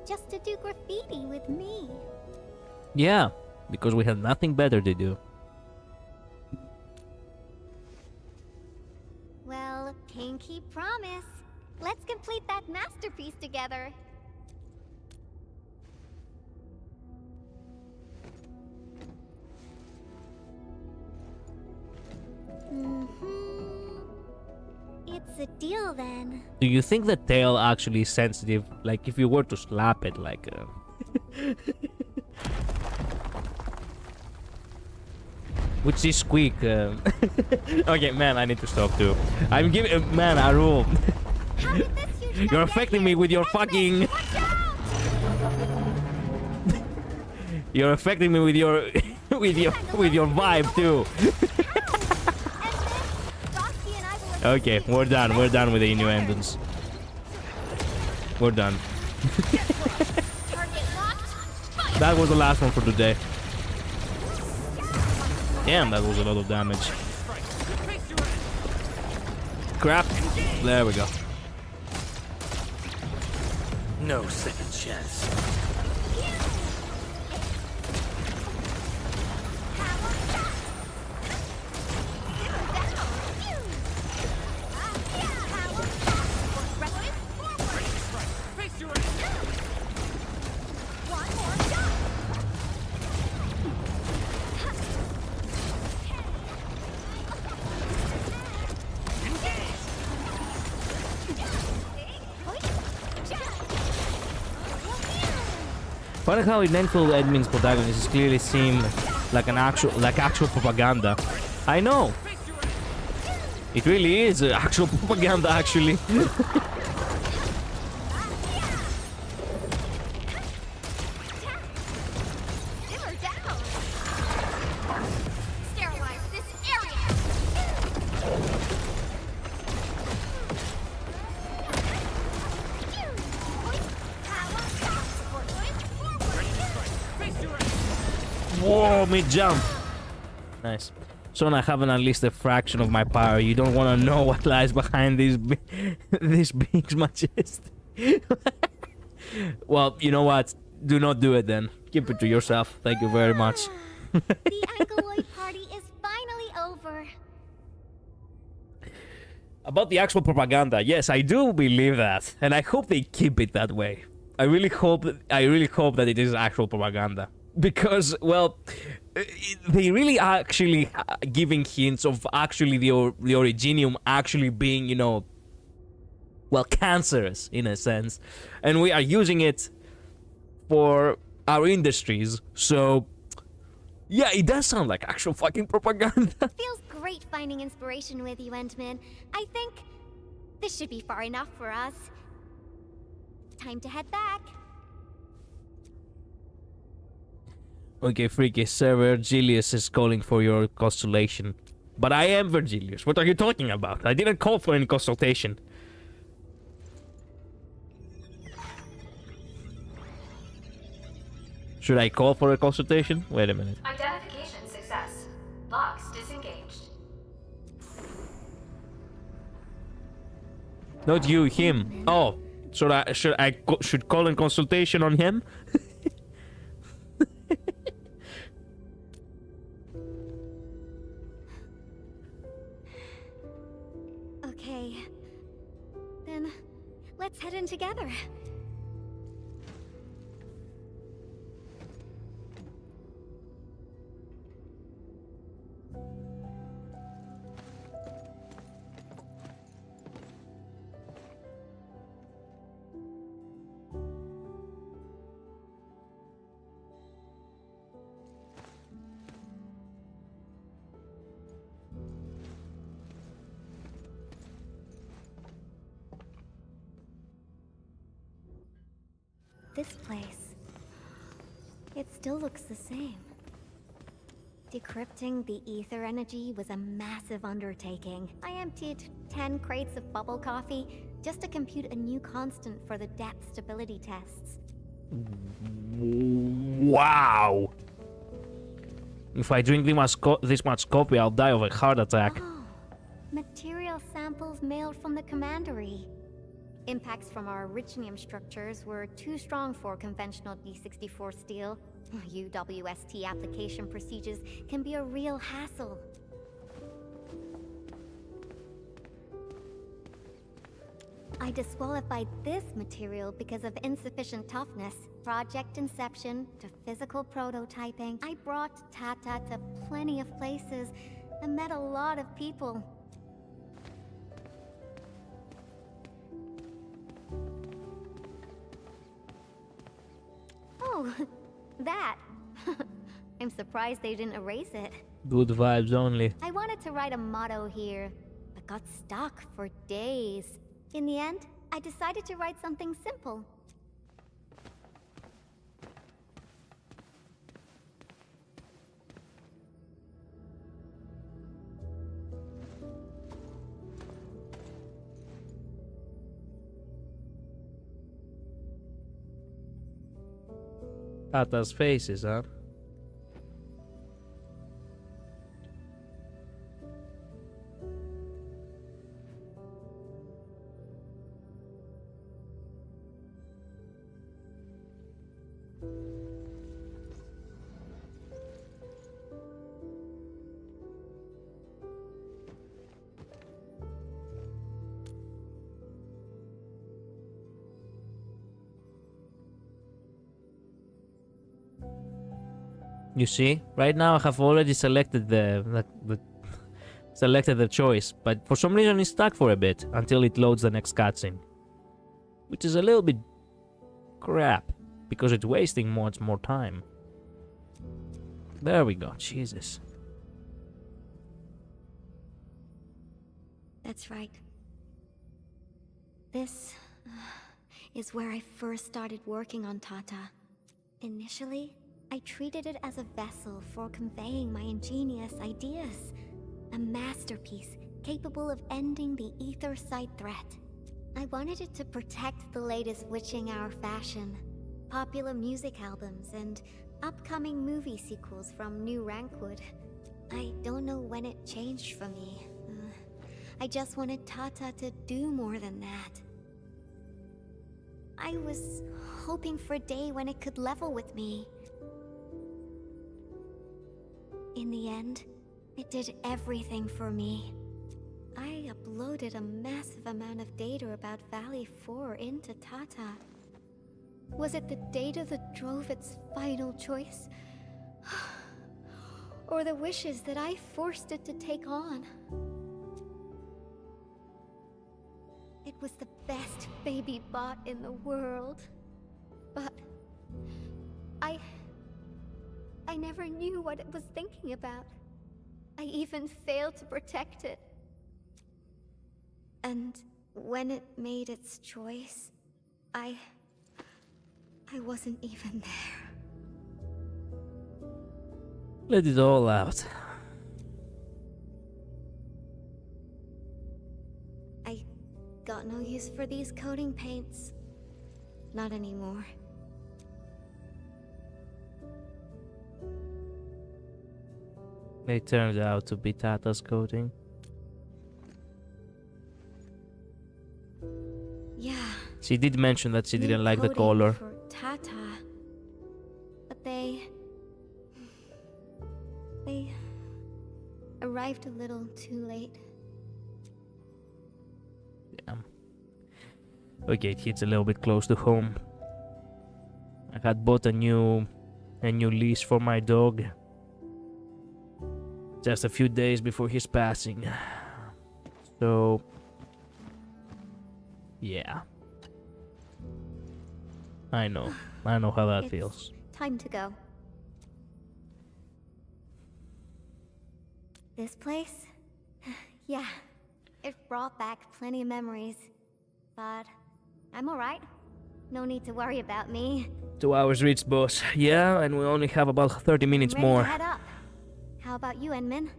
just to do graffiti with me. Yeah, because we had nothing better to do. Well, pinky promise. Let's complete that masterpiece together. It's a deal then. Do you think the tail actually is sensitive? Like if you were to slap it, like which is squeak. Okay, man, I need to stop too. I'm giving man a rule. You're affecting me with your fucking. You're affecting me with your with your vibe too. Okay, we're done. We're done with the innuendos. We're done. That was the last one for today. Damn, that was a lot of damage. Crap. There we go. No second chance. Funny how in Endfield Edmund's protagonist is clearly seen like actual propaganda. I know. It really is actual propaganda, actually. Whoa, mid-jump. Nice. So I haven't unleashed a fraction of my power. You don't want to know what lies behind this big majesty. Well, you know what? Do not do it then. Keep it to yourself. Thank you very much. The Angoloid party is finally over. About the actual propaganda, yes, I do believe that, and I hope they keep it that way. I really hope that it is actual propaganda. Because, well, they really actually giving hints of actually the Originium actually being, you know, well, cancerous in a sense. And we are using it for our industries. So, yeah, it does sound like actual fucking propaganda. Feels great finding inspiration with you, Endman. I think this should be far enough for us. Time to head back. Okay, freaky. Sir Virgilius is calling for your constellation. But I am Virgilius. What are you talking about? I didn't call for any consultation. Should I call for a consultation? Wait a minute. Identification success. Locks disengaged. Not you, him. Oh, should I call in consultation on him? Okay. Then Let's head in together. This place, it still looks the same. Decrypting the ether energy was a massive undertaking. I emptied 10 crates of bubble coffee just to compute a new constant for the depth stability tests. Wow! If I drink this much coffee, I'll die of a heart attack. Oh, material samples mailed from the commandery. Impacts from our Richnium structures were too strong for conventional D64 steel. UWST application procedures can be a real hassle. I disqualified this material because of insufficient toughness. Project inception to physical prototyping. I brought Tata to plenty of places and met a lot of people. Oh, that. I'm surprised they didn't erase it. Good vibes only. I wanted to write a motto here, but got stuck for days. In the end, I decided to write something simple. Tata's faces, huh? You see, right now I have already selected the choice, but for some reason it's stuck for a bit until it loads the next cutscene, which is a little bit crap because it's wasting much more time. There we go. Jesus. That's right. This is where I first started working on Tata. Initially, I treated it as a vessel for conveying my ingenious ideas. A masterpiece capable of ending the ether side threat. I wanted it to protect the latest witching hour fashion, popular music albums, and upcoming movie sequels from New Rankwood. I don't know when it changed for me. I just wanted Tata to do more than that. I was hoping for a day when it could level with me. In the end, it did everything for me. I uploaded a massive amount of data about Valley 4 into Tata. Was it the data that drove its final choice? Or the wishes that I forced it to take on? It was the best baby bot in the world. But I never knew what it was thinking about. I even failed to protect it. And when it made its choice, I wasn't even there. Let it all out. I got no use for these coating paints. Not anymore. It turned out to be Tata's coating. Yeah. She did mention that she New didn't like the coating color. For Tata. But they arrived a little too late. Yeah. Okay, it hits a little bit close to home. I had bought a new leash for my dog just a few days before his passing. So yeah. I know how that feels. Time to go. This place? Yeah, it brought back plenty of memories. But I'm alright. No need to worry about me. 2 hours reached, boss. Yeah, and we only have about 30 minutes Ready more. to head up. How about you, Enmin?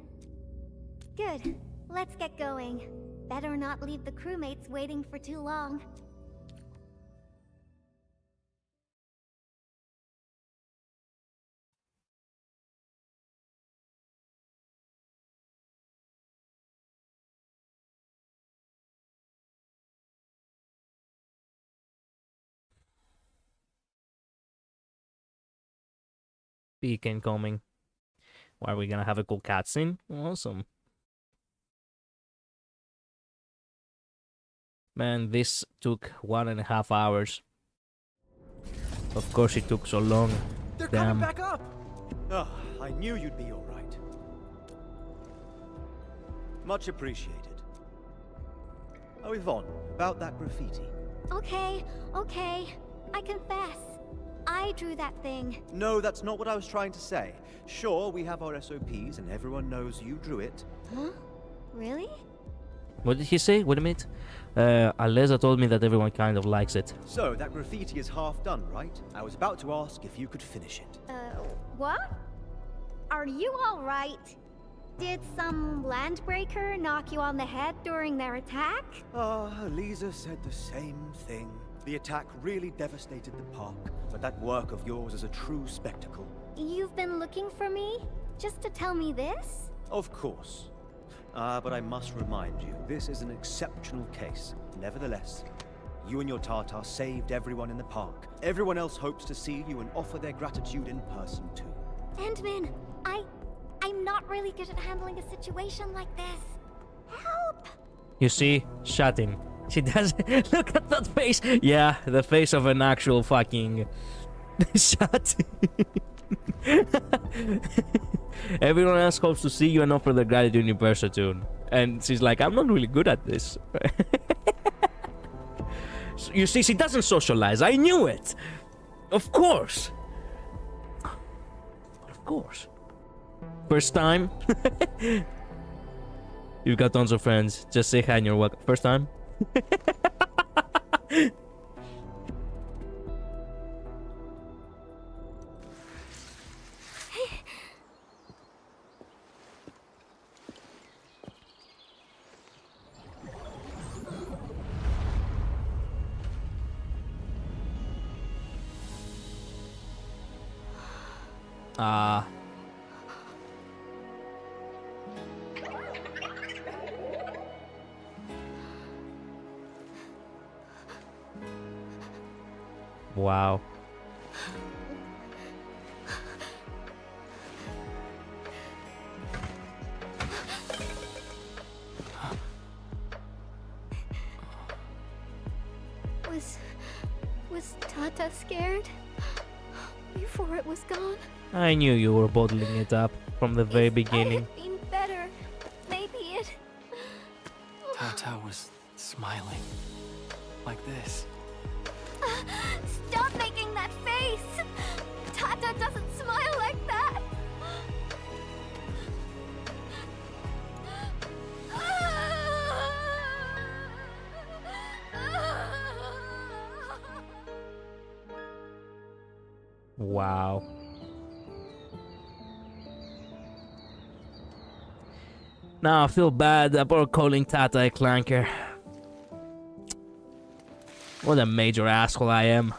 Good. Let's get going. Better not leave the crewmates waiting for too long. Peak incoming. Why are we gonna have a cool cutscene? Awesome. Man, this took 1.5 hours. Of course it took so long. They're Damn. coming back up! Oh, I knew you'd be alright. Much appreciated. Oh, Yvonne, about that graffiti. Okay. I confess. I drew that thing. No, that's not what I was trying to say. Sure, we have our SOPs and everyone knows you drew it. Huh? Really? What did he say? Wait a minute. Aleza told me that everyone kind of likes it. So, that graffiti is half done, right? I was about to ask if you could finish it. What? Are you alright? Did some landbreaker knock you on the head during their attack? Lisa said the same thing. The attack really devastated the park, but that work of yours is a true spectacle. You've been looking for me? Just to tell me this? Of course. But I must remind you, this is an exceptional case. Nevertheless, you and your Tartar saved everyone in the park. Everyone else hopes to see you and offer their gratitude in person too. Endman, I'm not really good at handling a situation like this. Help! You see? Shut him. She doesn't. Look at that face. Yeah, the face of an actual fucking. Shut. Everyone else hopes to see you and offer their gratitude in person. And she's like, I'm not really good at this. So you see, she doesn't socialize. I knew it. Of course. Of course. First time. You've got tons of friends. Just say hi and you're welcome. First time. Wow. Was Tata scared? Before it was gone? I knew you were bottling it up from the very beginning. I had been better. Maybe it... Tata was smiling. Like this. Stop making that face! Tata doesn't smile like that! Wow. Now I feel bad about calling Tata a clanker. What a major asshole I am.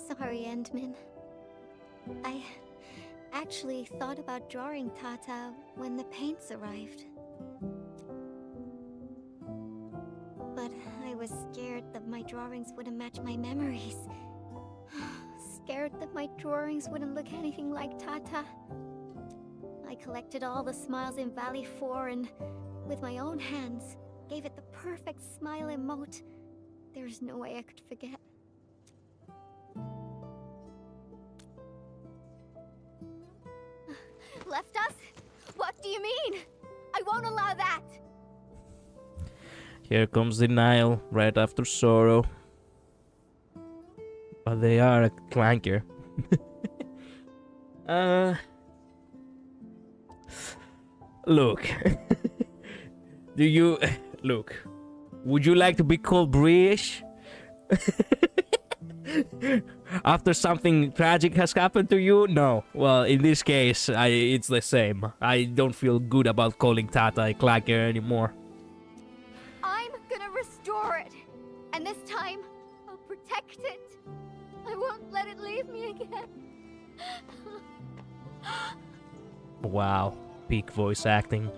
Sorry, Endman. actually thought about drawing Tata when the paints arrived. But I was scared that my drawings wouldn't match my memories. Scared that my drawings wouldn't look anything like Tata. I collected all the smiles in Valley 4 and, with my own hands, gave it the perfect smile emote. There's no way I could forget. Left us? What do you mean? I won't allow that! Here comes denial right after sorrow. But they are a clanker. Look. Do you... Look. Would you like to be called British? After something tragic has happened to you? No. Well, in this case, it's the same. I don't feel good about calling Tata a clacker anymore. I'm gonna restore it. And this time, I'll protect it. I won't let it leave me again. Wow. Peak voice acting.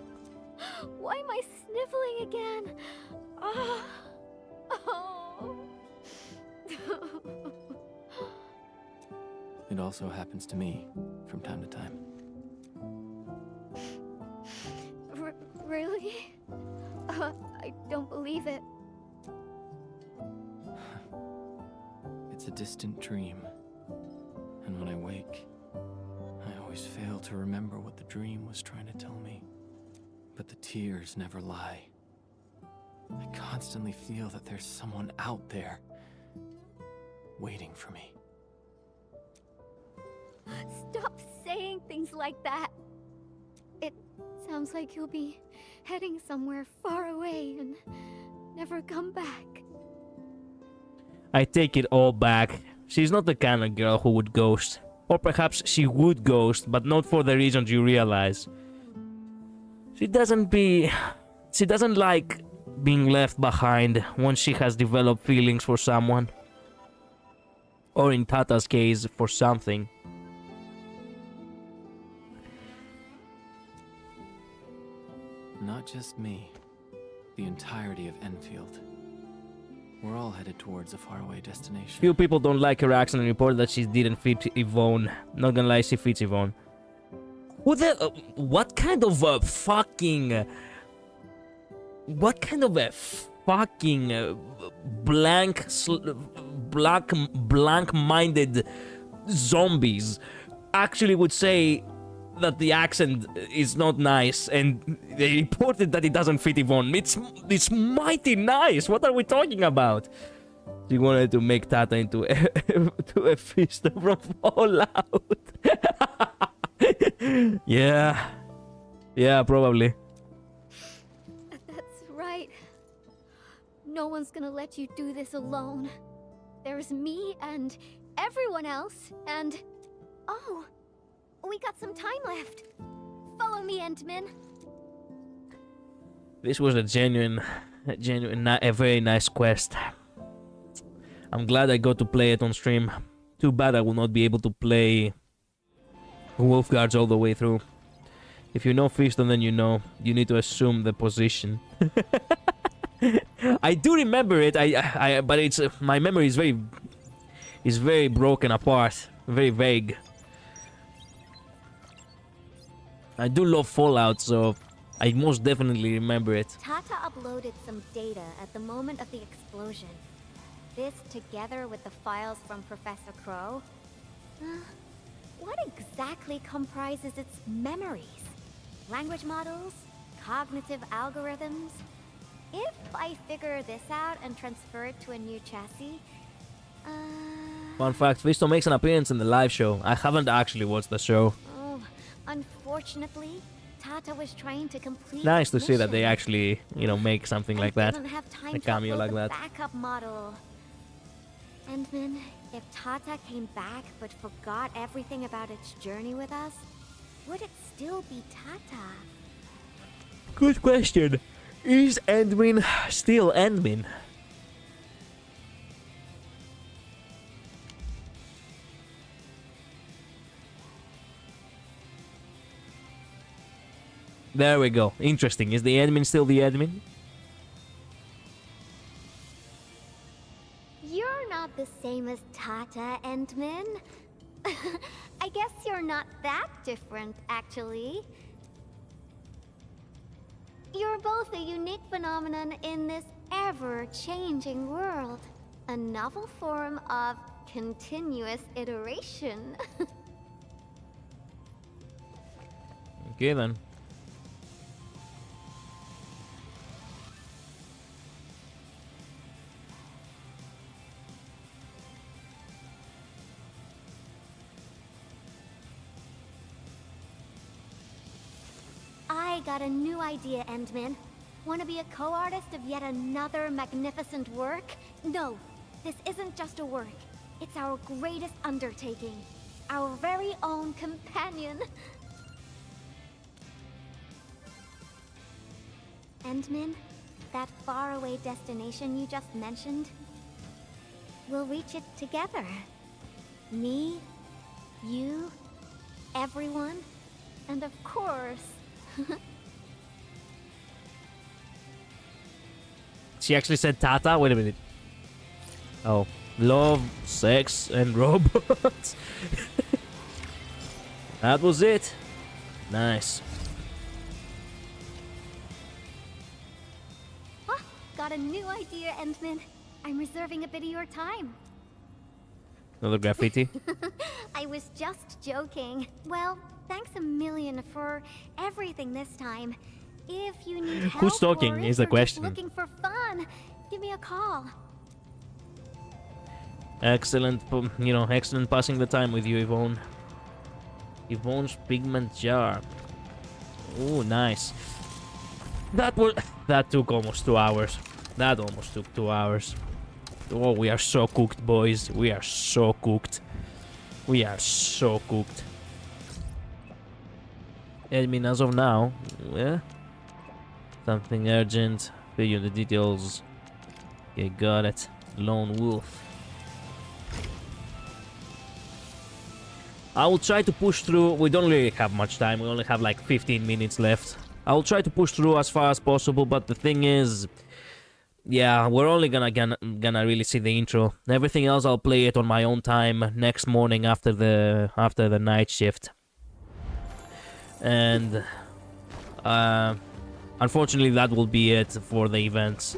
Why am I sniffling again? Oh. It also happens to me from time to time. Really? I don't believe it. It's a distant dream. And when I wake, I always fail to remember what the dream was trying to tell me. But the tears never lie. I constantly feel that there's someone out there waiting for me. Stop saying things like that. It sounds like you'll be heading somewhere far away and never come back. I take it all back. She's not the kind of girl who would ghost. Or perhaps she would ghost, but not for the reasons you realize. She doesn't like being left behind once she has developed feelings for someone. Or in Tata's case, for something. Not just me. The entirety of Endfield. We're all headed towards a faraway destination. Few people don't like her accent and report that she didn't fit Yvonne. Not gonna lie, she fits Yvonne. Who the... what kind of a fucking... what kind of a fucking blank-minded zombies actually would say that the accent is not nice and they reported that it doesn't fit Yvonne? It's mighty nice. What are we talking about? She wanted to make Tata into a fist from Fallout. Yeah, probably. That's right. No one's gonna let you do this alone. There's me and everyone else, and... oh, we got some time left. Follow me, Entman. This was a very nice quest. I'm glad I got to play it on stream. Too bad I will not be able to play Wolfguards all the way through. If you know Feaston, then you know. You need to assume the position. I do remember it. But it's my memory is very broken apart, very vague. I do love Fallout, so I most definitely remember it. Tata uploaded some data at the moment of the explosion. This, together with the files from Professor Crow, what exactly comprises its memories? Language models? Cognitive algorithms? If I figure this out and transfer it to a new chassis, Fun fact, Visto makes an appearance in the live show. I haven't actually watched the show. oh, unfortunately, Tata was trying to complete Nice to its see that they mission. actually, make something like that. Didn't have time A to cameo upload like the that. backup model. Endman, if Tata came back but forgot everything about its journey with us, would it still be Tata? Good question. Is Endmin still Endmin? There we go. Interesting. Is the admin still the admin? You're not the same as Tata, Endman. I guess you're not that different, actually. You're both a unique phenomenon in this ever-changing world. A novel form of continuous iteration. Okay, then. I got a new idea, Endman. Want to be a co-artist of yet another magnificent work? No, this isn't just a work. It's our greatest undertaking. Our very own companion. Endman, that faraway destination you just mentioned, we'll reach it together. Me, you, everyone, and of course... She actually said Tata? Wait a minute. Oh. Love, sex, and robots. That was it. Nice. Oh, got a new idea, Endman. I'm reserving a bit of your time. Another graffiti. I was just joking. Well, thanks a million for everything this time. If you need help Who's talking or is if the you're just question. looking for fun, give me a call. Excellent, excellent passing the time with you, Yvonne. Yvonne's pigment jar. Oh, nice. That took almost 2 hours. That almost took 2 hours. Oh, we are so cooked, boys. We are so cooked. We are so cooked. Admin, as of now, yeah. Something urgent. Fill you the details. Okay, got it. Lone wolf. I will try to push through. We don't really have much time. We only have like 15 minutes left. I will try to push through as far as possible, but the thing is, yeah, we're only gonna really see the intro. Everything else I'll play it on my own time next morning after the night shift. And unfortunately that will be it for the events.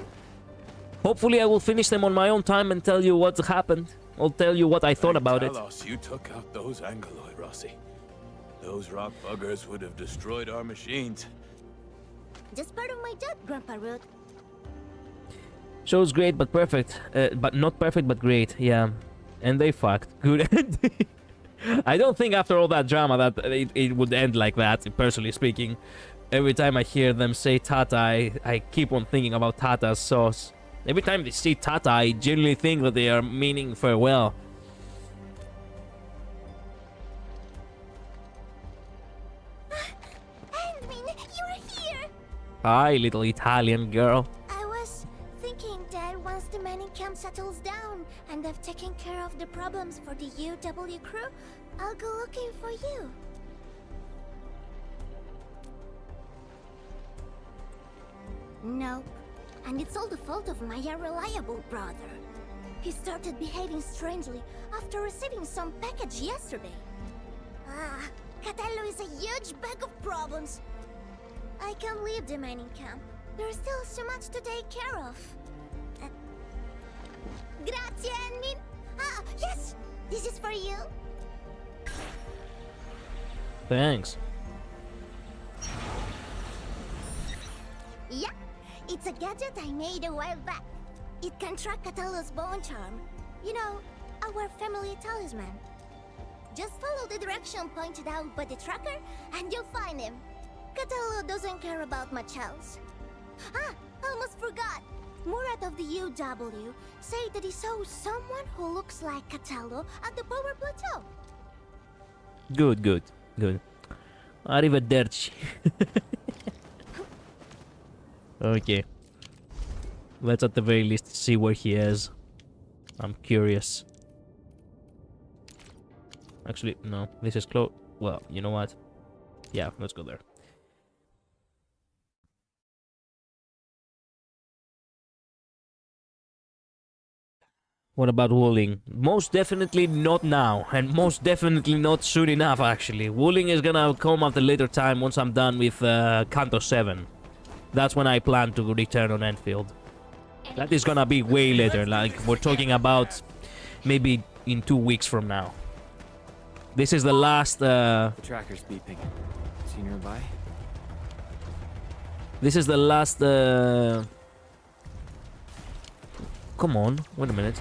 Hopefully I will finish them on my own time and tell you what happened. I'll tell you what I thought about it. Tell us you took out those Angoloi, Rossi. Those rock buggers would have destroyed our machines. Just part of my job, Grandpa Root. Show's great but perfect. But not perfect but great, yeah. And they fucked. Good ending. I don't think after all that drama that it would end like that, personally speaking. Every time I hear them say Tata, I keep on thinking about Tata's sauce. Every time they see Tata, I genuinely think that they are meaning farewell. Endman, you're here! Hi, little Italian girl. I was thinking that once the mining camp settles down and I've taken care of the problems for the UW crew, I'll go looking for you. Nope. And it's all the fault of my unreliable brother. He started behaving strangely after receiving some package yesterday. Catello is a huge bag of problems. I can leave the mining camp. There's still so much to take care of. Grazie, Enmin. Yes! This is for you. Thanks. Yeah, it's a gadget I made a while back. It can track Catello's bone charm. You know, our family talisman. Just follow the direction pointed out by the tracker and you'll find him. Catello doesn't care about much else. Almost forgot. Murat of the UW said that he saw someone who looks like Catello at the power plateau. Good, good, good. Arrivederci. Okay. Let's at the very least see where he is. I'm curious. Actually, no. This is close. Well, you know what? Yeah, let's go there. What about Wooling? Most definitely not now, and most definitely not soon enough, actually. Wooling is gonna come at a later time once I'm done with Kanto 7. That's when I plan to return on Endfield. That is gonna be way later, like we're talking about maybe in 2 weeks from now. This is the last... The tracker's beeping. Is he nearby? This is the last... Come on, wait a minute.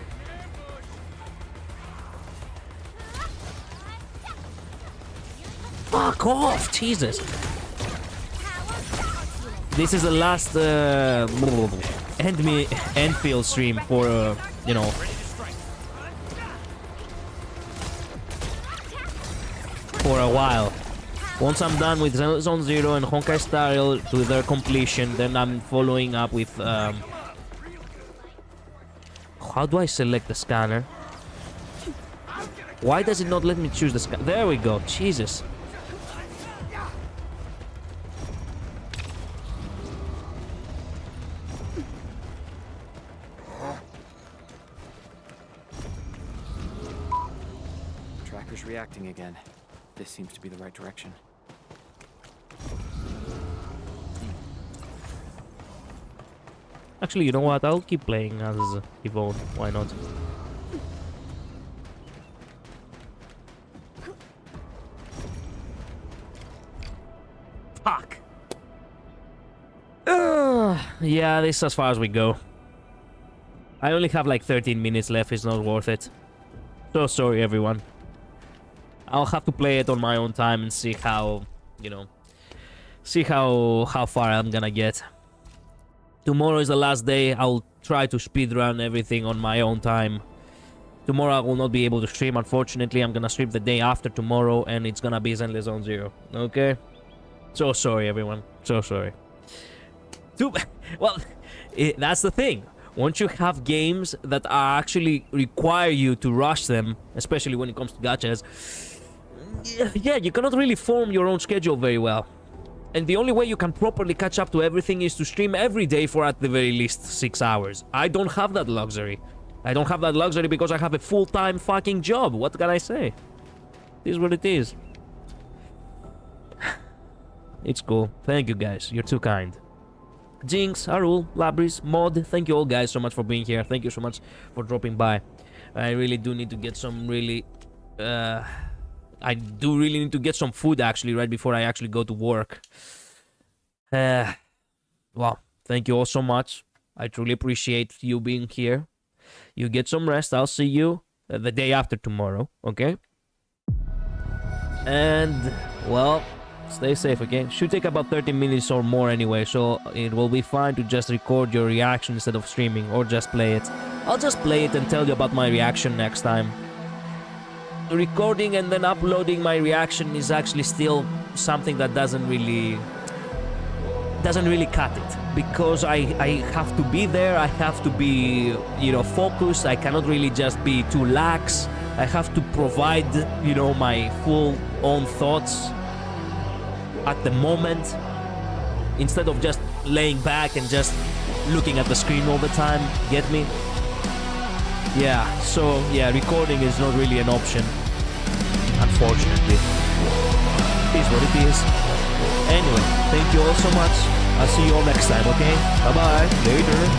Fuck off, Jesus. This is the last Endfield stream for, you know, for a while. Once I'm done with Zone Zero and Honkai Star Rail to their completion, then I'm following up with, how do I select the scanner? Why does it not let me choose the scanner? There we go, Jesus. Tracker's reacting again. This seems to be the right direction. Actually, you know what? I'll keep playing as Yvonne. Why not? Fuck! Yeah, this is as far as we go. I only have like 13 minutes left. It's not worth it. So sorry, everyone. I'll have to play it on my own time and see how, you know, see how far I'm gonna get. Tomorrow is the last day. I'll try to speedrun everything on my own time. Tomorrow I will not be able to stream, unfortunately. I'm gonna stream the day after tomorrow, and it's gonna be Zenless Zone Zero. Okay? So sorry, everyone. So sorry. Well, that's the thing. Once you have games that are actually require you to rush them, especially when it comes to gachas, yeah, you cannot really form your own schedule very well. And the only way you can properly catch up to everything is to stream every day for at the very least 6 hours. I don't have that luxury. I don't have that luxury because I have a full-time fucking job. What can I say? It is what it is. It's cool. Thank you guys. You're too kind. Jinx, Arul, Labris, Mod, thank you all guys so much for being here. Thank you so much for dropping by. I really do need to get some really... I do really need to get some food actually right before I actually go to work. Well, thank you all so much. I truly appreciate you being here. You get some rest. I'll see you the day after tomorrow, okay? And, well, stay safe, okay? Should take about 30 minutes or more anyway, so it will be fine to just record your reaction instead of streaming or just play it. I'll just play it and tell you about my reaction next time. Recording and then uploading my reaction is actually still something that doesn't really cut it, because I have to be there. I have to be, you know, focused. I cannot really just be too lax. I have to provide, you know, my full own thoughts at the moment, instead of just laying back and just looking at the screen all the time. Get me? Yeah, so yeah, recording is not really an option, unfortunately. It is what it is. Anyway, thank you all so much. I'll see you all next time, okay? Bye-bye. Later.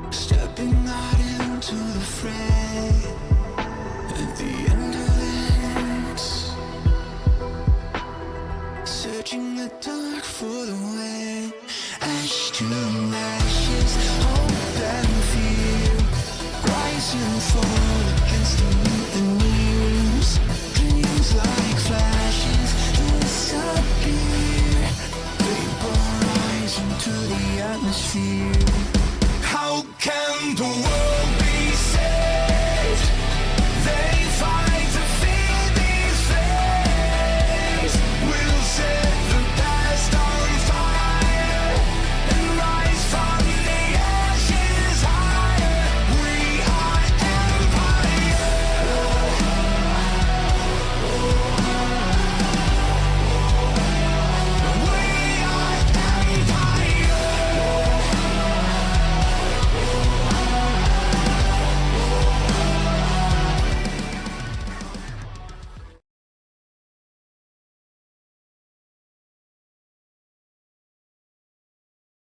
Stepping out into the fray at the end of it, searching the dark for the way. Ash to ashes, hope and fear, rise and fall against the news. Dreams like flashes disappear, vaporize into the atmosphere. How can the world